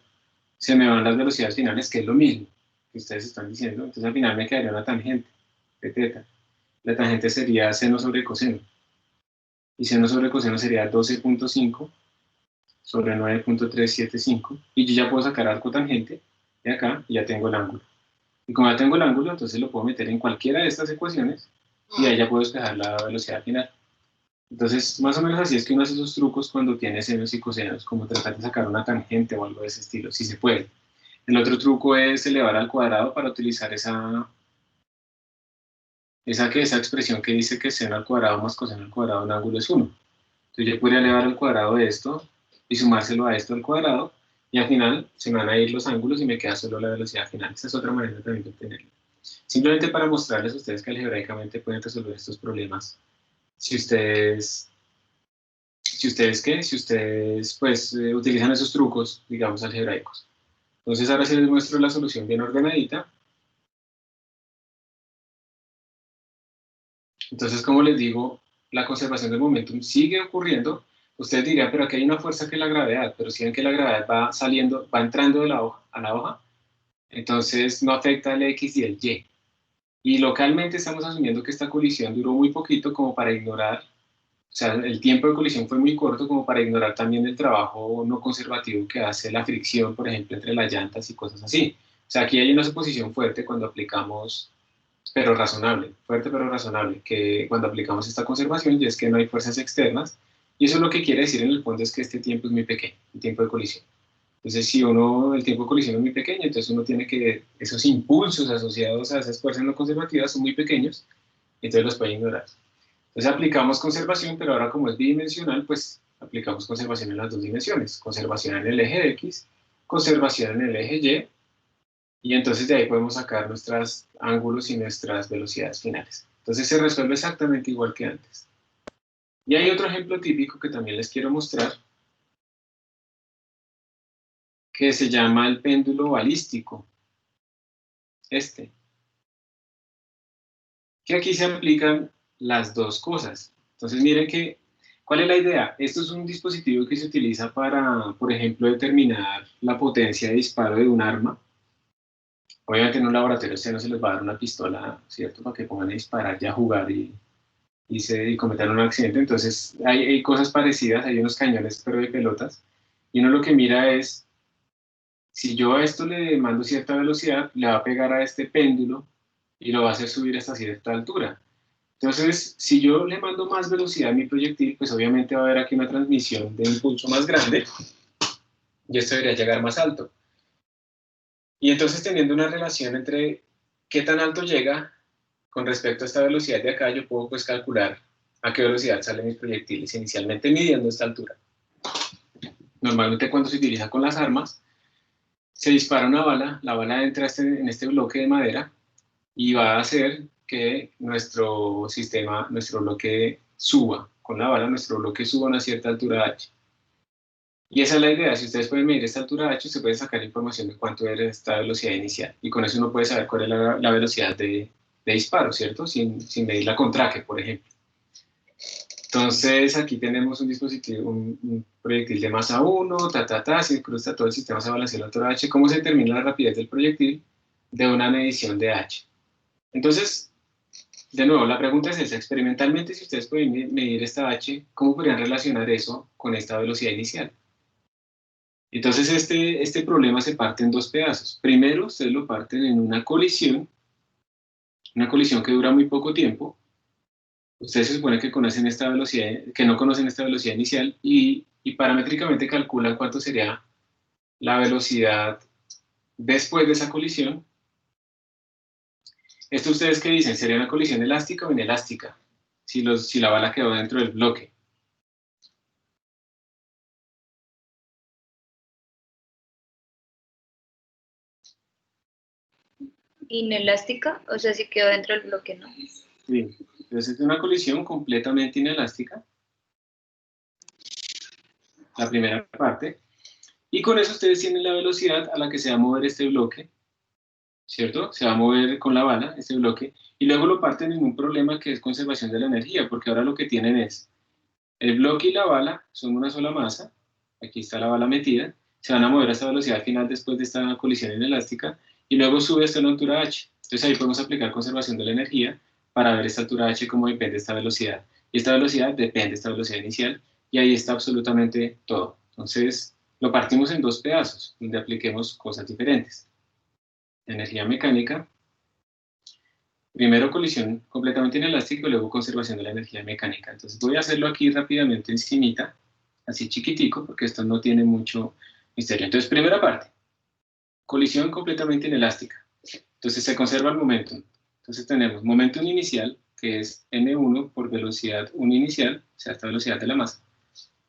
se me van las velocidades finales, que es lo mismo que ustedes están diciendo, entonces al final me quedaría una tangente de teta. La tangente sería seno sobre coseno, y seno sobre coseno sería 12.5 sobre 9.375, y yo ya puedo sacar arco tangente de acá, y ya tengo el ángulo. Y como ya tengo el ángulo, entonces lo puedo meter en cualquiera de estas ecuaciones, y ahí ya puedo despejar la velocidad final. Entonces, más o menos así es que uno hace esos trucos cuando tiene senos y cosenos, como tratar de sacar una tangente o algo de ese estilo, si se puede. El otro truco es elevar al cuadrado para utilizar esa expresión que dice que seno al cuadrado más coseno al cuadrado en ángulo es 1. Entonces yo podría elevar al cuadrado de esto y sumárselo a esto al cuadrado, y al final se me van a ir los ángulos y me queda solo la velocidad final. Esa es otra manera también de obtenerlo. Simplemente para mostrarles a ustedes que algebraicamente pueden resolver estos problemas. Si ustedes pues utilizan esos trucos, digamos, algebraicos. Entonces ahora sí les muestro la solución bien ordenadita. Entonces, como les digo, la conservación del momentum sigue ocurriendo. Ustedes dirían, pero aquí hay una fuerza que es la gravedad, pero si ven que la gravedad va saliendo, va entrando de la hoja a la hoja, entonces no afecta el X y el Y. Y localmente estamos asumiendo que esta colisión duró muy poquito como para ignorar, o sea, el tiempo de colisión fue muy corto como para ignorar también el trabajo no conservativo que hace la fricción, por ejemplo, entre las llantas y cosas así. O sea, aquí hay una suposición fuerte cuando aplicamos, pero razonable, fuerte pero razonable, que cuando aplicamos esta conservación y es que no hay fuerzas externas, y eso lo que quiere decir en el fondo es que este tiempo es muy pequeño, el tiempo de colisión. Entonces, si el tiempo de colisión es muy pequeño, entonces uno tiene que, esos impulsos asociados a esas fuerzas no conservativas son muy pequeños, entonces los puede ignorar. Entonces aplicamos conservación, pero ahora como es bidimensional, pues aplicamos conservación en las dos dimensiones, conservación en el eje X, conservación en el eje Y, y entonces de ahí podemos sacar nuestros ángulos y nuestras velocidades finales. Entonces se resuelve exactamente igual que antes. Y hay otro ejemplo típico que también les quiero mostrar, que se llama el péndulo balístico. Que aquí se aplican las dos cosas. Entonces miren que, ¿cuál es la idea? Esto es un dispositivo que se utiliza para, por ejemplo, determinar la potencia de disparo de un arma. Obviamente en un laboratorio a usted no se les va a dar una pistola, ¿cierto? Para que pongan a disparar y a jugar y cometan un accidente. Entonces hay cosas parecidas, hay unos cañones pero de pelotas, y uno lo que mira es, si yo a esto le mando cierta velocidad, le va a pegar a este péndulo y lo va a hacer subir hasta cierta altura. Entonces, si yo le mando más velocidad a mi proyectil, pues obviamente va a haber aquí una transmisión de impulso más grande y esto debería llegar más alto. Y entonces, teniendo una relación entre qué tan alto llega con respecto a esta velocidad de acá, yo puedo pues calcular a qué velocidad salen mis proyectiles inicialmente midiendo esta altura. Normalmente cuando se utiliza con las armas, se dispara una bala, la bala entra en este bloque de madera y va a hacer que nuestro sistema, nuestro bloque suba, con la bala nuestro bloque suba a una cierta altura h. Y esa es la idea, si ustedes pueden medir esta altura h, se puede sacar información de cuánto era esta velocidad inicial, y con eso uno puede saber cuál es la velocidad de disparo, ¿cierto? Sin medirla con traque, por ejemplo. Entonces aquí tenemos un dispositivo, un proyectil de masa 1, se incrusta todo el sistema, se balancea la altura h. ¿Cómo se determina la rapidez del proyectil? De una medición de h. Entonces, de nuevo, la pregunta es esa, experimentalmente, si ustedes pueden medir esta h, ¿cómo podrían relacionar eso con esta velocidad inicial? Entonces, este problema se parte en dos pedazos. Primero, ustedes lo parten en una colisión que dura muy poco tiempo. Ustedes se supone que conocen esta velocidad, que no conocen esta velocidad inicial, y paramétricamente calculan cuánto sería la velocidad después de esa colisión. ¿Esto ustedes qué dicen? ¿Sería una colisión elástica o inelástica? Si la bala quedó dentro del bloque. Inelástica, o sea, si quedó dentro del bloque, ¿no? Bien, entonces es una colisión completamente inelástica. La primera parte. Y con eso ustedes tienen la velocidad a la que se va a mover este bloque, ¿cierto? Se va a mover con la bala, este bloque, y luego lo parten en un problema que es conservación de la energía, porque ahora lo que tienen es, el bloque y la bala son una sola masa, aquí está la bala metida, se van a mover a esta velocidad final después de esta colisión inelástica, y luego sube hasta una altura h. Entonces ahí podemos aplicar conservación de la energía para ver esta altura h cómo depende de esta velocidad. Y esta velocidad depende de esta velocidad inicial, y ahí está absolutamente todo. Entonces lo partimos en dos pedazos, donde apliquemos cosas diferentes. Energía mecánica, primero colisión completamente inelástica y luego conservación de la energía mecánica. Entonces voy a hacerlo aquí rápidamente encimita, así chiquitico, porque esto no tiene mucho misterio. Entonces, primera parte, colisión completamente inelástica. Entonces se conserva el momentum. Entonces tenemos momentum inicial, que es m1 por velocidad 1 inicial, o sea, esta velocidad de la masa,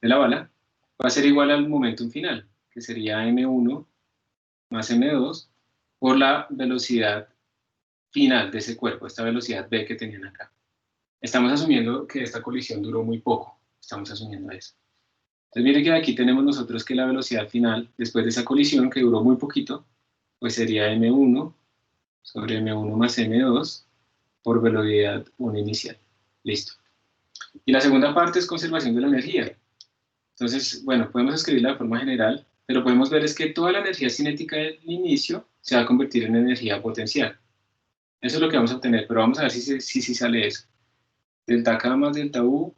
de la bala, va a ser igual al momentum final, que sería m1 más m2 por la velocidad final de ese cuerpo, esta velocidad v que tenían acá. Estamos asumiendo que esta colisión duró muy poco, estamos asumiendo eso. Entonces miren que aquí tenemos nosotros que la velocidad final, después de esa colisión que duró muy poquito, pues sería m1 sobre m1 más m2 por velocidad 1 inicial. Listo. Y la segunda parte es conservación de la energía. Entonces, bueno, podemos escribirla de forma general, pero podemos ver es que toda la energía cinética del inicio se va a convertir en energía potencial. Eso es lo que vamos a obtener, pero vamos a ver si sale eso. Delta K más delta U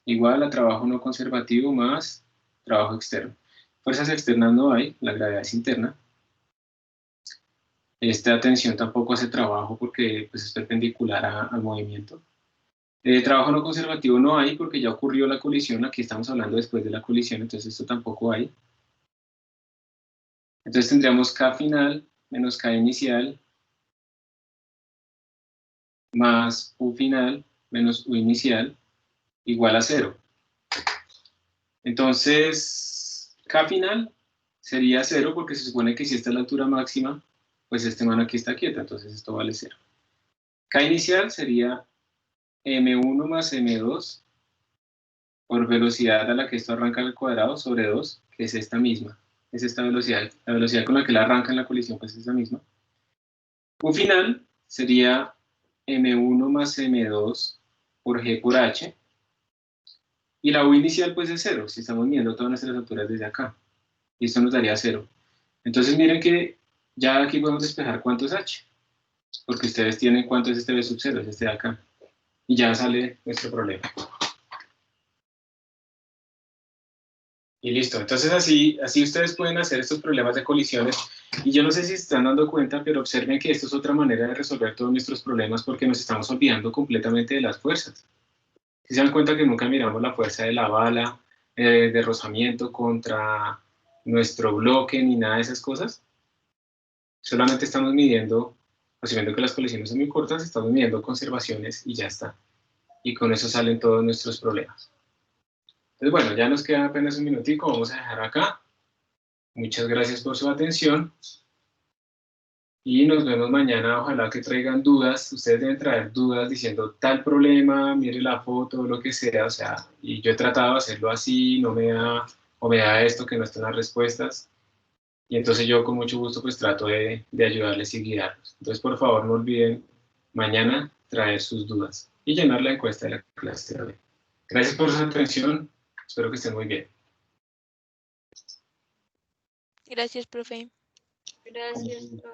igual a trabajo no conservativo más trabajo externo. Fuerzas externas no hay, la gravedad es interna. Esta tensión tampoco hace trabajo porque pues, es perpendicular al movimiento. Trabajo no conservativo no hay porque ya ocurrió la colisión, aquí estamos hablando después de la colisión, entonces esto tampoco hay. Entonces tendríamos K final menos K inicial más U final menos U inicial igual a 0. Entonces, K final sería 0 porque se supone que si esta es la altura máxima, pues este man aquí está quieto, entonces esto vale 0. K inicial sería M1 más M2 por velocidad a la que esto arranca al cuadrado sobre 2, que es esta misma. Es esta velocidad, la velocidad con la que la arranca en la colisión, pues es esa misma. U final sería M1 más M2 por G por H. Y la U inicial pues es 0, si estamos midiendo todas nuestras alturas desde acá. Y esto nos daría 0. Entonces miren que ya aquí podemos despejar cuánto es H. Porque ustedes tienen cuánto es este B sub 0, es este de acá. Y ya sale nuestro problema. Y listo. Entonces así ustedes pueden hacer estos problemas de colisiones. Y yo no sé si se están dando cuenta, pero observen que esto es otra manera de resolver todos nuestros problemas porque nos estamos olvidando completamente de las fuerzas. ¿Se dan cuenta que nunca miramos la fuerza de la bala, de rozamiento contra nuestro bloque, ni nada de esas cosas? Solamente estamos midiendo, asumiendo que las colisiones son muy cortas, estamos midiendo conservaciones y ya está. Y con eso salen todos nuestros problemas. Entonces, bueno, ya nos queda apenas un minutico, vamos a dejar acá. Muchas gracias por su atención. Y nos vemos mañana, ojalá que traigan dudas, ustedes deben traer dudas diciendo tal problema, mire la foto, lo que sea, o sea, y yo he tratado de hacerlo así, no me da, o me da esto que no están las respuestas, y entonces yo con mucho gusto pues trato de ayudarles y guiarlos. Entonces por favor no olviden mañana traer sus dudas y llenar la encuesta de la clase de hoy. Gracias por su atención, espero que estén muy bien. Gracias, profe. Gracias, profe.